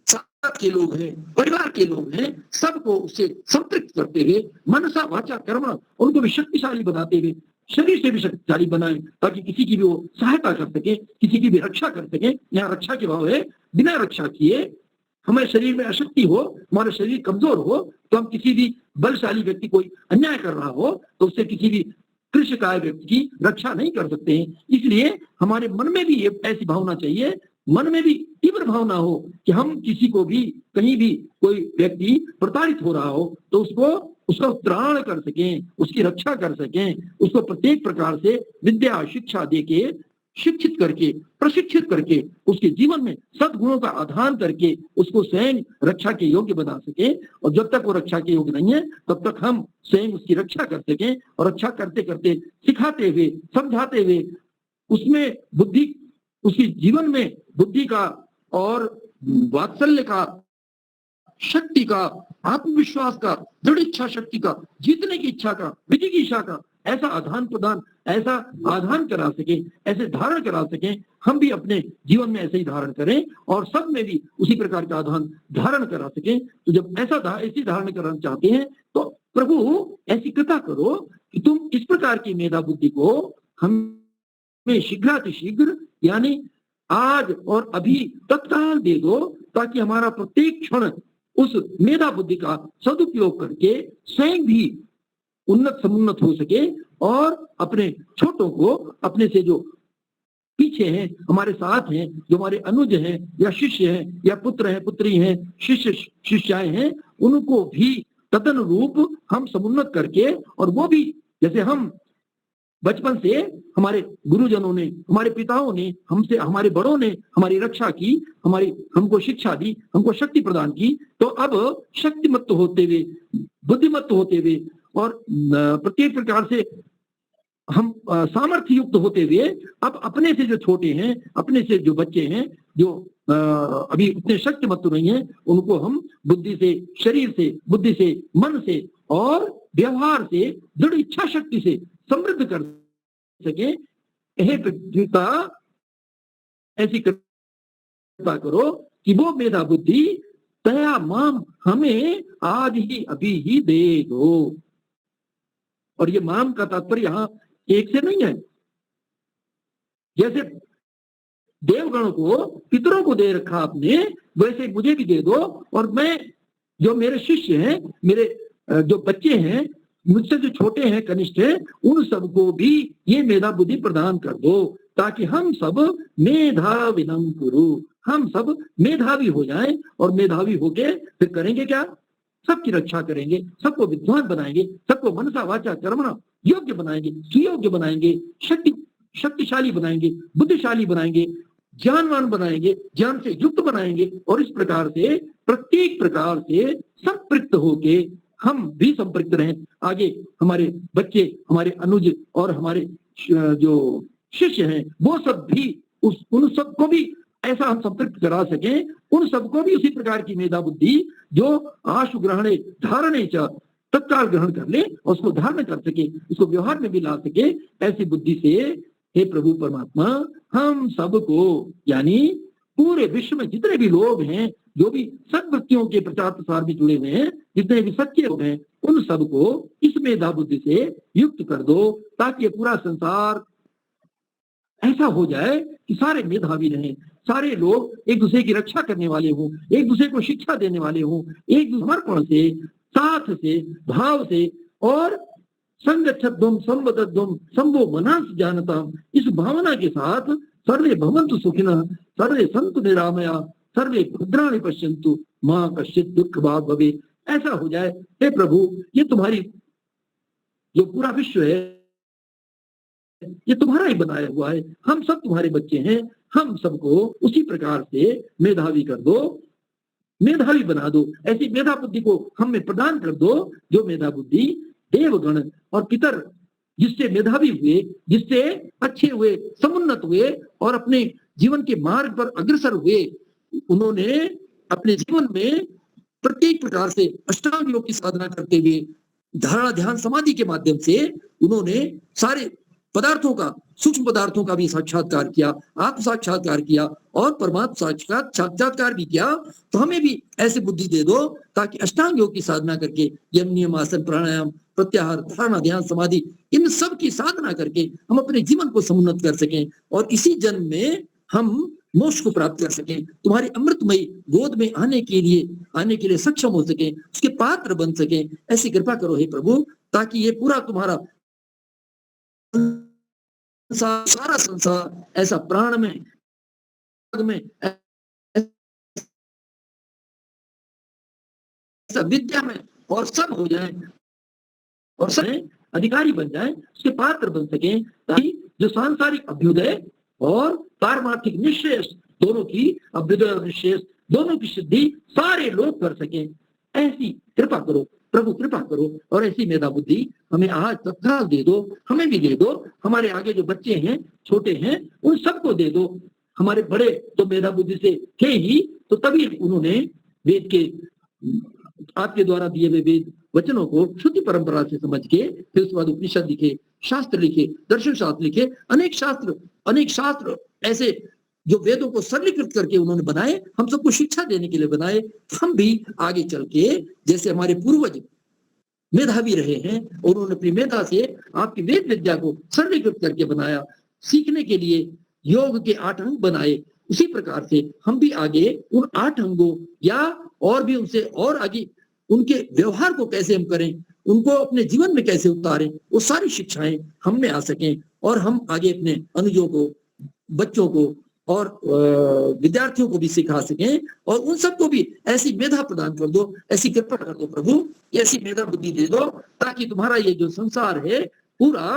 साथ के लोग हैं, परिवार के लोग हैं, सबको उससे संतृप्त करते हुए मनसा वाचा कर्म उनको भी शक्तिशाली बनाते हुए शरीर से भी शक्तिशाली बनाए, ताकि किसी की भी वो सहायता कर सके, किसी की भी रक्षा कर सके। यहाँ रक्षा के भाव है, बिना रक्षा किए हमारे शरीर में अशक्ति हो, हमारा शरीर कमजोर हो, तो हम किसी भी बलशाली व्यक्ति कोई अन्याय कर रहा हो तो उससे किसी भी कृष्णकाय व्यक्ति की रक्षा नहीं कर सकते हैं। इसलिए हमारे मन में भी ये ऐसी भावना चाहिए, मन में भी तीव्र भावना हो कि हम किसी को भी, कहीं भी कोई व्यक्ति प्रताड़ित हो रहा हो तो उसका उत्तरायण कर सकें, उसकी रक्षा कर सकें, उसको प्रत्येक प्रकार से विद्या शिक्षा देके, शिक्षित करके, प्रशिक्षित करके, उसके जीवन में सद्गुणों का आधान करके उसको स्वयं रक्षा के योग्य बना सके। और जब तक वो रक्षा के योग्य नहीं है तब तक हम स्वयं उसकी रक्षा कर सकें, और रक्षा करते करते, सिखाते हुए, समझाते हुए, उसमें बुद्धि, उसके जीवन में बुद्धि का और वात्सल्य का, शक्ति का, आत्मविश्वास का, दृढ़ इच्छा शक्ति का, जीतने की इच्छा का, विधि की इच्छा का ऐसा आदान प्रदान, ऐसा आधान करा सके, ऐसे धारण करा सके, हम भी अपने जीवन में ऐसे ही धारण करें और सब में भी उसी प्रकार का आधान धारण करा सके। तो जब ऐसी धारण करना चाहते हैं तो प्रभु ऐसी कृपा करो कि तुम इस प्रकार की मेधा बुद्धि को हमें शीघ्रातिशीघ्र, यानी आज और अभी तत्काल दे दो, ताकि हमारा प्रत्येक क्षण उस मेधा बुद्धि का सदुपयोग करके स्वयं भी उन्नत समुन्नत हो सके और अपने छोटों को, अपने से जो पीछे हैं, हमारे साथ हैं, जो हमारे अनुज हैं या शिष्य हैं या पुत्र हैं, पुत्री हैं, शिष्य शिष्याएं हैं, उनको भी तदन रूप हम समुन्नत करके, और वो भी जैसे हम बचपन से हमारे गुरुजनों ने, हमारे पिताओं ने, हमसे, हमारे बड़ों ने हमारी रक्षा की, हमको शिक्षा दी, हमको शक्ति प्रदान की, तो अब शक्तिमत्त होते हुए, बुद्धिमत्त होते हुए और प्रत्येक प्रकार से हम सामर्थ्य युक्त होते हुए अब अपने से जो छोटे हैं, अपने से जो बच्चे हैं, जो अभी उतने शक्तिमत्त नहीं है, उनको हम बुद्धि से, शरीर से, बुद्धि से, मन से और व्यवहार से, दृढ़ इच्छा शक्ति से समृद्ध कर सके। हे पिता, ऐसी कृपा करो कि वो मेधा बुद्धि तया माम हमें आज ही अभी ही दे दो। और ये माम का तात्पर्य यहाँ एक से नहीं है, जैसे देवगण को, पितरों को दे रखा आपने, वैसे मुझे भी दे दो, और मैं, जो मेरे शिष्य हैं, मेरे जो बच्चे हैं, मुझसे जो छोटे हैं, कनिष्ठ हैं, उन सबको भी ये मेधा बुद्धि प्रदान कर दो, ताकि हम सब मेधाविनम कुरु, हम सब मेधावी हो जाएं। और मेधावी होके फिर करेंगे क्या? सबकी रक्षा करेंगे, सबको विद्वान बनाएंगे, सबको मनसा वाचा कर्मणा योग्य बनाएंगे, सुयोग्य बनाएंगे, शक्तिशाली बनाएंगे, बुद्धिशाली बनाएंगे, ज्ञानवान बनाएंगे, ज्ञान से युक्त बनाएंगे। और इस प्रकार से प्रत्येक प्रकार से संपृक्त होके हम भी संपृक्त रहें। आगे हमारे बच्चे, हमारे अनुज और हमारे जो शिष्य हैं वो सब भी उन सबको भी ऐसा हम संपृक्त करा सकें, उन सबको भी उसी प्रकार की मेधा बुद्धि जो आशु ग्रहणे धारणे च तत्काल ग्रहण कर ले और उसको धारण कर सके, उसको व्यवहार में भी ला सके। ऐसी बुद्धि से हे प्रभु परमात्मा हम सबको, यानी पूरे विश्व में जितने भी लोग हैं, जो भी सद्वृत्तियों के प्रचार प्रसार में जुड़े हुए हैं, जितने भी सच्चे लोग हैं, उन सबको इस मेधा बुद्धि से युक्त कर दो, ताकि ये पूरा संसार ऐसा हो जाए कि सारे मेधावी रहें, सारे लोग एक दूसरे की रक्षा करने वाले हों, एक दूसरे को शिक्षा देने वाले हों, एक समर्पण से, साथ से, भाव से और संगच्छद्वम संवदद्वम संभो मनांस जानताम, इस भावना के साथ सर्वे भवन्तु सुखिनः सर्वे सन्तु निरामया सर्वे भद्राणि पश्यन्तु मां कश्चित् दुःख भाग भवेत्। ऐसा हो जाए। हे प्रभु, ये तुम्हारी जो पूरा विश्व है ये तुम्हारा ही बनाया हुआ है, हम सब तुम्हारे बच्चे हैं, हम सबको उसी प्रकार से मेधावी कर दो, मेधावी बना दो। ऐसी मेधा बुद्धि को हमें प्रदान कर दो, जो मेधा बुद्धि देवगण और पितर जिससे मेधावी हुए, जिससे अच्छे हुए, समुन्नत हुए और अपने जीवन के मार्ग पर अग्रसर हुए, उन्होंने अपने जीवन में प्रत्येक प्रकार से अष्टांग योग की साधना करते हुए धारणा ध्यान समाधि के माध्यम से उन्होंने सारे पदार्थों का, सूक्ष्म पदार्थों का भी साक्षात्कार किया, आत्म साक्षात्कार किया और परमात्मा साक्षात्कार भी किया। तो हमें भी ऐसी बुद्धि दे दो ताकि अष्टांग योग की साधना करके यम नियम आसन प्राणायाम प्रत्याहार धारणा ध्यान समाधि इन सब की साधना करके हम अपने जीवन को समुन्नत कर सकें और इसी जन्म में हम मोक्ष को प्राप्त कर सकें, तुम्हारी अमृतमयी गोद में आने के लिए सक्षम हो सके, उसके पात्र बन सके। ऐसी कृपा करो हे प्रभु, ताकि ये पूरा तुम्हारा सारा संसार ऐसा प्राण में ऐसा विद्या में और सब हो जाए और सब अधिकारी बन जाए, उसके पात्र बन सके, ताकि जो सांसारिक अभ्युदय और पारमार्थिक निश्रेष दोनों की, अभ्युदय और निश्रेष दोनों की सिद्धि सारे लोग कर सकें। ऐसी कृपा करो प्रभु, कृपा करो और ऐसी मेधा बुद्धि हमें आज तत्काल दे दो, हमें भी दे दो, हमारे आगे जो बच्चे हैं, छोटे हैं, उन सबको दे दो। हमारे बड़े तो मेधा बुद्धि से थे ही, तो तभी उन्होंने वेद के, आपके द्वारा दिए हुए वेद वचनों को शुद्धि परंपरा से समझ के फिर उसके बाद उपनिषद लिखे, शास्त्र लिखे, दर्शन शास्त्र लिखे, अनेक शास्त्र ऐसे जो वेदों को सरलीकृत करके उन्होंने बनाए, हम सबको शिक्षा देने के लिए बनाए। हम भी आगे चल के जैसे हमारे पूर्वज मेधावी रहे हैं और उन्होंने अपनी मेधा से आपकी वेद विद्या को सरलीकृत करके बनाया, सीखने के लिए योग के 8 अंग बनाए, उसी प्रकार से हम भी आगे उन 8 अंगों या और भी उनसे और आगे उनके व्यवहार को कैसे हम करें, उनको अपने जीवन में कैसे उतारें, वो सारी शिक्षाएं हम में आ सकें और हम आगे अपने अनुजों को, बच्चों को और विद्यार्थियों को भी सिखा सकें और उन सबको भी ऐसी मेधा प्रदान कर दो, ऐसी कृपा कर दो प्रभु, ऐसी मेधा बुद्धि दे दो ताकि तुम्हारा ये जो संसार है पूरा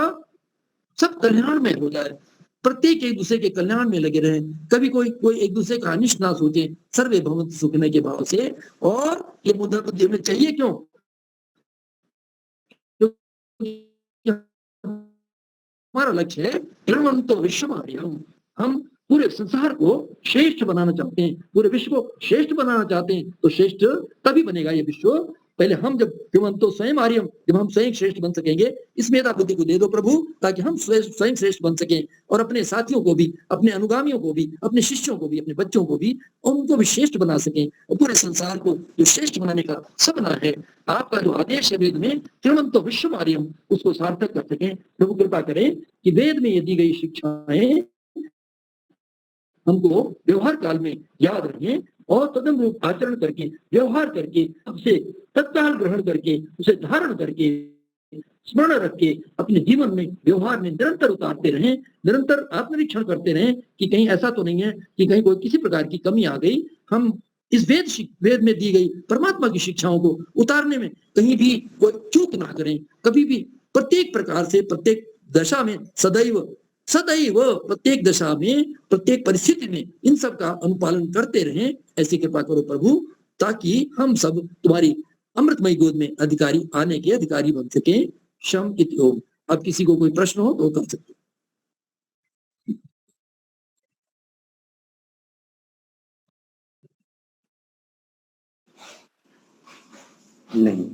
सब कल्याण में हो जाए, प्रत्येक एक दूसरे के कल्याण में लगे रहे, कभी कोई एक दूसरे का अनिष्ट ना सोचे, सर्वे भवन्तु सुखिनः के भाव से। और ये मेधा बुद्धि हमें चाहिए क्यों? हमारा लक्ष्य है हिरण्वन्तो विश्वमार्यम्, हम पूरे संसार को श्रेष्ठ बनाना चाहते हैं, पूरे विश्व को श्रेष्ठ बनाना चाहते हैं। तो श्रेष्ठ तभी बनेगा ये विश्व, पहले हम जब हिरण्वन्तो स्वयं आर्यम्, जब हम स्वयं श्रेष्ठ बन सकेंगे। इस मेधा बुद्धि को दे दो प्रभु ताकि हम स्वयं श्रेष्ठ बन सकें और अपने साथियों को भी, अपने अनुगामियों को भी, अपने शिष्यों को भी, अपने बच्चों को भी, उनको भी श्रेष्ठ बना सकें और पूरे संसार को जो श्रेष्ठ बनाने का सपना है, आपका जो आदेश है वेद में हिरण्वन्तो विश्वमार्यम्, उसको सार्थक कर सकें। प्रभु कृपा करें कि वेद में ये दी गई शिक्षाएं हमको व्यवहार काल में याद रखें और तदनुरूप आचरण करके, व्यवहार करके, हमसे तत्काल ग्रहण करके, उसे धारण करके, स्मरण रख के अपने जीवन में, व्यवहार में निरंतर उतारते रहें, निरंतर आत्मनिरीक्षण करते रहें कि कहीं ऐसा तो नहीं है कि कहीं कोई किसी प्रकार की कमी आ गई, हम इस वेद में दी गई परमात्मा की शिक्षाओं को उतारने में कहीं भी कोई चूक ना करें। कभी भी प्रत्येक प्रकार से प्रत्येक दशा में सदैव सदैव प्रत्येक दशा में प्रत्येक परिस्थिति में इन सब का अनुपालन करते रहें। ऐसी कृपा करो प्रभु, ताकि हम सब तुम्हारी अमृतमय गोद में अधिकारी आने के अधिकारी बन सके। शम इति ओम। अब किसी को कोई प्रश्न हो तो कर सकते। नहीं,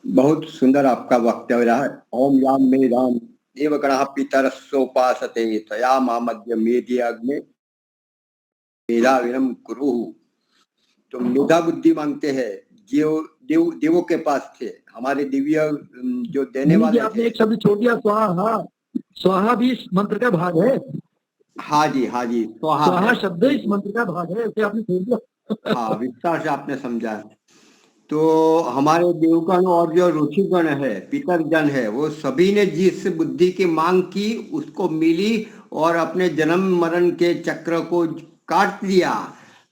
बहुत सुंदर आपका वक्तव्य रहा। ओम याम मे राम देवगणः पितरस्सोपासते तया मामद्य मेदि अग्ने मेधा विनम कुरु। तो मेधा बुद्धि मांगते हैं जो देवों के पास थे, हमारे दिव्य जो देने वाले आपने एक शब्द छोड़ दिया, स्वाहा। स्वाहा भी इस मंत्र का भाग है। हाँ जी, हाँ जी, स्वाहा शब्द इस मंत्र का भाग है, उसे आपने छोड़ दिया। हाँ, विस्तार से आपने समझा। तो हमारे देवगण और जो ऋषिगण है, पितरगण है, वो सभी ने जिस बुद्धि की मांग की उसको मिली और अपने जन्म मरण के चक्र को काट दिया,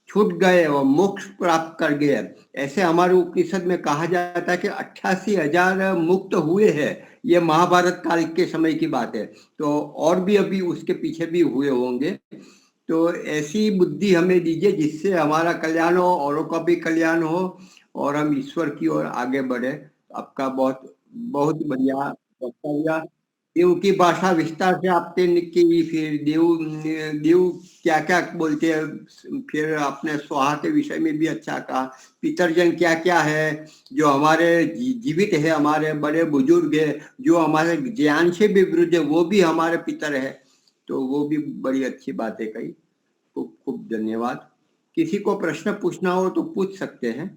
छूट गए और मोक्ष प्राप्त कर गए। ऐसे हमारे उपनिषद में कहा जाता है कि 88,000 मुक्त हुए हैं। ये महाभारत काल के समय की बात है, तो और भी अभी उसके पीछे भी हुए होंगे। तो ऐसी बुद्धि हमें दीजिए जिससे हमारा कल्याण हो, औरों का भी कल्याण हो और हम ईश्वर की ओर आगे बढ़े। आपका बहुत बहुत बढ़िया वक्तव्य। देव की भाषा विस्तार से आपने की, फिर देव क्या क्या बोलते हैं, फिर आपने स्वाहा के विषय में भी अच्छा कहा। पितरजन क्या क्या है, जो हमारे जीवित है, हमारे बड़े बुजुर्ग है, जो हमारे ज्ञान से भी विरुद्ध है, वो भी हमारे पितर है। तो वो भी बड़ी अच्छी बातें कही। खूब खूब धन्यवाद। किसी को प्रश्न पूछना हो तो पूछ सकते हैं।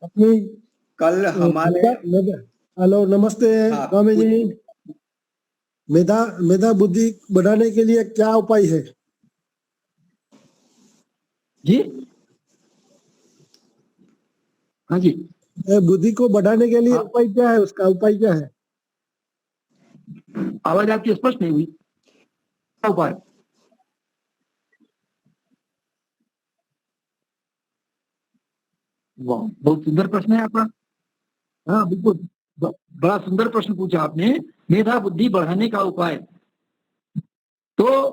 अपनी कल हमारे हेलो, नमस्ते स्वामी जी। मेधा बुद्धि बढ़ाने के लिए क्या उपाय है जी? हाँ जी, बुद्धि को बढ़ाने के लिए उपाय क्या है, उसका उपाय क्या है? आवाज आपकी स्पष्ट नहीं हुई। क्या उपाय? वाह, बहुत सुंदर प्रश्न है आपका। हाँ बिल्कुल, बड़ा सुंदर प्रश्न पूछा आपने। मेधा बुद्धि बढ़ाने का उपाय तो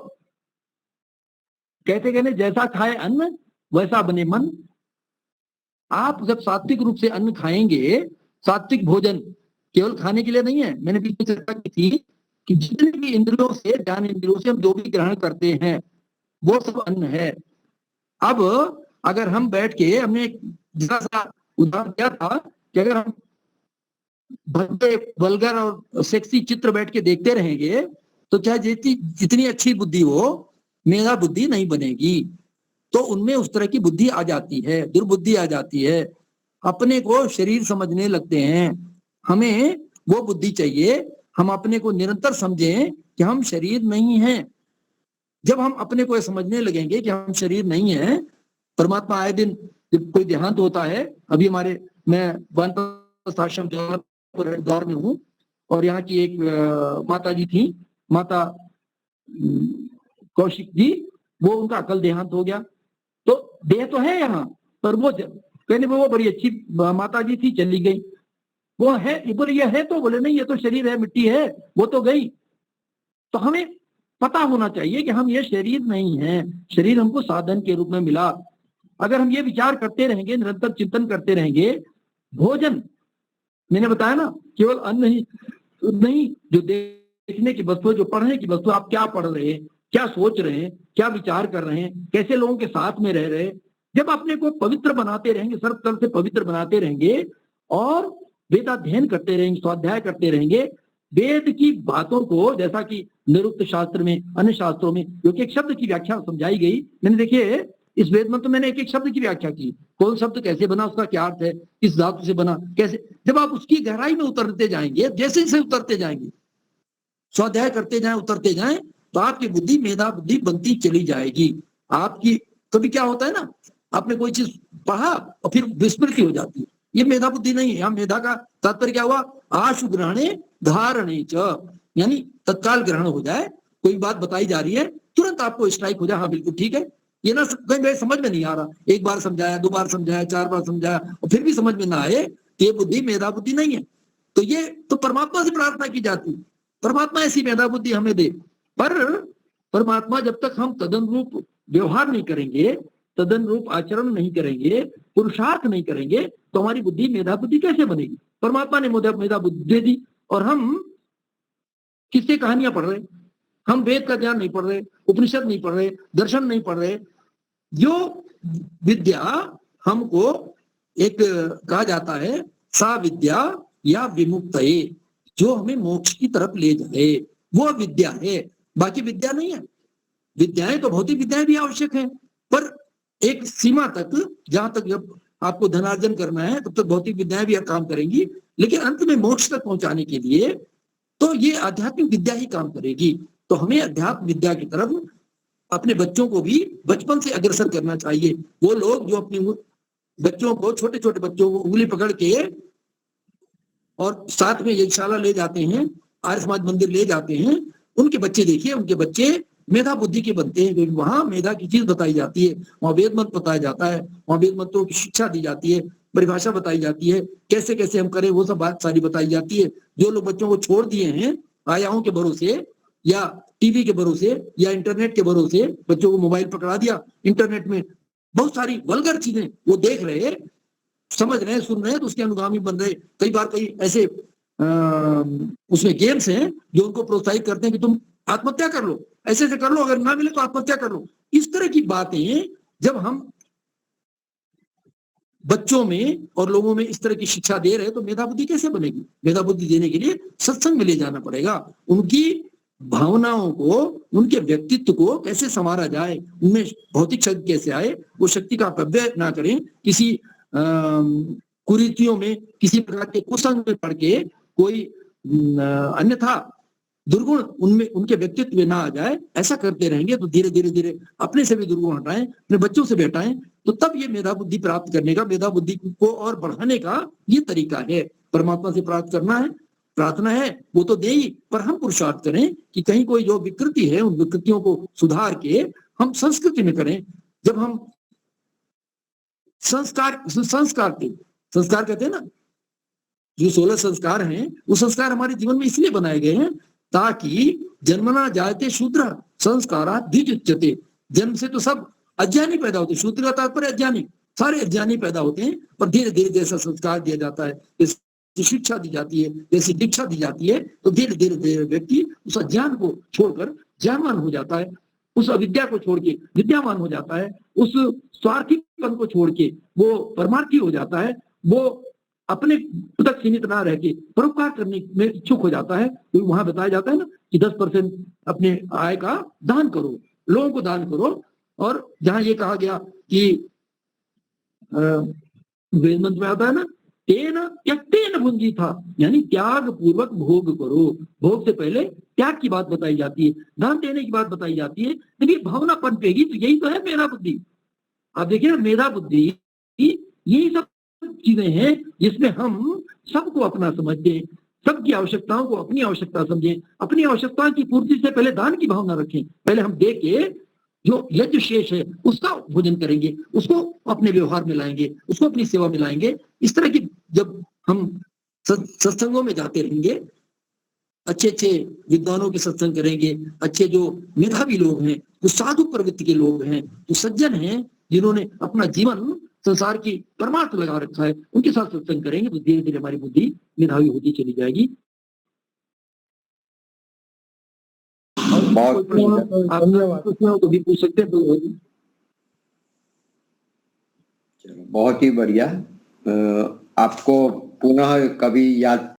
कहते जैसा खाए अन्न वैसा बने मन। आप जब सात्विक रूप से अन्न खाएंगे, सात्विक भोजन केवल खाने के लिए नहीं है। मैंने पीछे चर्चा की थी कि जितने भी इंद्रियों से, ज्ञान इंद्रियों से हम जो भी ग्रहण करते हैं वो सब अन्न है। अब अगर हम बैठ के, हमने एक जरा सा उदाहरण दिया था कि अगर हम भद्दे वल्गर और सेक्सी चित्र बैठ के देखते रहेंगे तो चाहे जितनी अच्छी बुद्धि हो, मेधा बुद्धि नहीं बनेगी। तो उनमें उस तरह की बुद्धि आ जाती है, दुर्बुद्धि आ जाती है, अपने को शरीर समझने लगते हैं। हमें वो बुद्धि चाहिए, हम अपने को निरंतर समझें कि हम शरीर नहीं हैं। जब हम अपने को समझने लगेंगे कि हम शरीर नहीं है, परमात्मा आए दिन जब कोई देहांत होता है, अभी हमारे, मैं वानप्रस्थ आश्रम हरिद्वार में हूँ और यहाँ की एक माता जी थी, माता कौशिक जी, वो उनका कल देहांत हो गया। तो देह तो है यहाँ पर वो कहने वो बड़ी अच्छी माता जी थी, चली गई। वो है, बोले ये है, तो बोले नहीं ये तो शरीर है, मिट्टी है, वो तो गई। तो हमें पता होना चाहिए कि हम ये शरीर नहीं है, शरीर हमको साधन के रूप में मिला। अगर हम ये विचार करते रहेंगे, निरंतर चिंतन करते रहेंगे, भोजन मैंने बताया ना, केवल अन्न ही नहीं, जो देखने की वस्तु, जो पढ़ने की वस्तु, आप क्या पढ़ रहे हैं, क्या सोच रहे हैं, क्या विचार कर रहे हैं, कैसे लोगों के साथ में रह रहे हैं। जब अपने को पवित्र बनाते रहेंगे, सर्व तरह से पवित्र बनाते रहेंगे और वेदाध्ययन करते रहेंगे, स्वाध्याय करते रहेंगे, वेद की बातों को, जैसा कि निरुक्त शास्त्र में, अन्य शास्त्रों में जो कि एक शब्द की व्याख्या समझाई गई, मैंने देखिए इस वेद में तो मैंने एक एक शब्द की व्याख्या की, कौन शब्द कैसे बना, उसका क्या अर्थ है, किस धातु से बना, कैसे। जब आप उसकी गहराई में उतरते जाएंगे, जैसे जैसे उतरते जाएंगे, स्वाध्याय करते जाएं, उतरते जाएं, तो आपकी बुद्धि मेधा बुद्धि बनती चली जाएगी। आपकी कभी क्या होता है ना, आपने कोई चीज पढ़ा और फिर विस्मृति हो जाती है, ये मेधा बुद्धि नहीं है। यहाँ मेधा का तात्पर्य क्या हुआ, आशु ग्रहणे धारणे च, यानी तत्काल ग्रहण हो जाए, कोई बात बताई जा रही है तुरंत आपको स्ट्राइक हो जाए, हाँ बिल्कुल ठीक है। ये ना कहीं मेरे समझ में नहीं आ रहा, एक बार समझाया, 2 बार समझाया, 4 बार समझाया और फिर भी समझ में ना आए, ये बुद्धि मेधा बुद्धि नहीं है। तो ये तो परमात्मा से प्रार्थना की जाती है, परमात्मा ऐसी मेधा बुद्धि हमें दे। पर परमात्मा जब तक हम तदनुरूप व्यवहार नहीं करेंगे, तदनुरूप आचरण नहीं करेंगे, पुरुषार्थ नहीं करेंगे, तो हमारी बुद्धि मेधा बुद्धि कैसे बनेगी? परमात्मा ने मेधा बुद्धि दे दी और हम किससे कहानियां पढ़ रहे, हम वेद का ज्ञान नहीं पढ़ रहे, उपनिषद नहीं पढ़ रहे, दर्शन नहीं पढ़ रहे। जो विद्या हमको एक कहा जाता है सा विद्या या विमुक्त, जो हमें मोक्ष की तरफ ले जाए, वो विद्या है, बाकी विद्या नहीं है। विद्याएं तो भौतिक विद्याएं भी आवश्यक है, पर एक सीमा तक, जहां तक जब आपको धनार्जन करना है तब तक भौतिक विद्याएं भी काम करेंगी, लेकिन अंत में मोक्ष तक पहुंचाने के लिए तो ये आध्यात्मिक विद्या ही काम करेगी। तो हमें अध्यात्म विद्या की तरफ अपने बच्चों को भी बचपन से अग्रसर करना चाहिए। वो लोग जो अपने बच्चों को, छोटे छोटे बच्चों को उंगली पकड़ के और साथ में यज्ञशाला ले जाते हैं, आर्य समाज मंदिर ले जाते हैं, उनके बच्चे देखिए, उनके बच्चे मेधा बुद्धि के बनते हैं, क्योंकि वहां मेधा की चीज बताई जाती है, वहां वेद मंत्र बताया जाता है, वहां वेद मंत्रों की शिक्षा दी जाती है, परिभाषा बताई जाती है, कैसे कैसे हम करें वो सब बात सारी बताई जाती है। जो लोग बच्चों को छोड़ दिए हैं आयाओं के भरोसे या टीवी के भरोसे या इंटरनेट के भरोसे, बच्चों को मोबाइल पकड़ा दिया, इंटरनेट में बहुत सारी वल्गर चीजें वो देख रहे, समझ रहे हैं, सुन रहे हैं, तो उसके अनुगामी बन रहे। कई बार कई ऐसे उसमें गेम्स हैं जो उनको प्रोत्साहित करते हैं कि तुम आत्महत्या कर लो, ऐसे ऐसे कर लो, अगर ना मिले तो आत्महत्या कर लो। इस तरह की बातें जब हम बच्चों में और लोगों में इस तरह की शिक्षा दे रहे, तो मेधा बुद्धि कैसे बनेगी? मेधा बुद्धि देने के लिए सत्संग में ले जाना पड़ेगा, उनकी भावनाओं को, उनके व्यक्तित्व को कैसे संवारा जाए, उनमें भौतिक शक्ति कैसे आए, वो शक्ति का अपव्यय ना करें, किसी कुरीतियों में, किसी प्रकार के कुसंग में पड़ के कोई अन्यथा दुर्गुण उनमें, उनके व्यक्तित्व में ना आ जाए। ऐसा करते रहेंगे तो धीरे धीरे धीरे अपने से भी दुर्गुण हटाएं, अपने बच्चों से भी हटाएं, तो तब ये मेधा बुद्धि प्राप्त करने का, मेधा बुद्धि को और बढ़ाने का ये तरीका है। परमात्मा से प्राप्त करना है, प्रार्थना है, वो तो दे ही, पर हम पुरुषार्थ करें कि कहीं कोई जो विकृति है, उन विकृतियों को सुधार के हम संस्कृति में करें। जब हम संस्कार कहते हैं ना, जो 16 संस्कार हैं, वो संस्कार हमारे जीवन में इसलिए बनाए गए हैं ताकि जन्मना जायते शूद्र संस्कारा द्विजुच्यते। जन्म से तो सब अज्ञानी पैदा होते हैं, शूद्र का तात्पर्य अज्ञानी, सारे अज्ञानी पैदा होते हैं, पर धीरे धीरे जैसा संस्कार दिया जाता है, जैसी शिक्षा दी जाती है, जैसी दीक्षा दी जाती है, तो धीरे धीरे धीरे व्यक्ति उस अज्ञान को छोड़कर ज्ञानवान हो जाता है, उस अविद्या को छोड़ के विद्यावान हो जाता है, उस स्वार्थीपन को छोड़ के वो परमार्थी हो जाता है, वो अपने तक सीमित ना रह के परोपकार करने में इच्छुक हो जाता है। तो वहां बताया जाता है ना कि 10% अपने आय का दान करो, लोगों को दान करो। और जहां ये कहा गया कि वेद मंत्र में आता है ना, तेन त्यक्तेन भुंजी था, यानी त्याग पूर्वक भोग करो। भोग से पहले त्याग की बात बताई जाती है, दान देने की बात बताई जाती है। जब ये भावना पनपेगी तो यही तो है मेधा बुद्धि। आप देखिए ना, मेधा बुद्धि यही सब चीजें हैं जिसमें हम सबको अपना समझें, सबकी आवश्यकताओं को अपनी आवश्यकता समझें, अपनी आवश्यकताओं की पूर्ति से पहले दान की भावना रखें। पहले हम दे के जो यज्ञ शेष है उसका भोजन करेंगे, उसको अपने व्यवहार में लाएंगे, उसको अपनी सेवा में लाएंगे। इस तरह की जब हम सत्संगों में जाते रहेंगे, अच्छे अच्छे विद्वानों के सत्संग करेंगे, अच्छे जो मेधावी लोग हैं, जो साधु प्रवृत्ति के लोग हैं, जो सज्जन हैं, जिन्होंने अपना जीवन संसार की परमार्थ लगा रखा है, उनके साथ सत्संग करेंगे तो धीरे धीरे हमारी बुद्धि मेधावी होती चली जाएगी। बहुत तो भी पूछ सकते हैं। बहुत ही बढ़िया। आपको पुनः कभी याद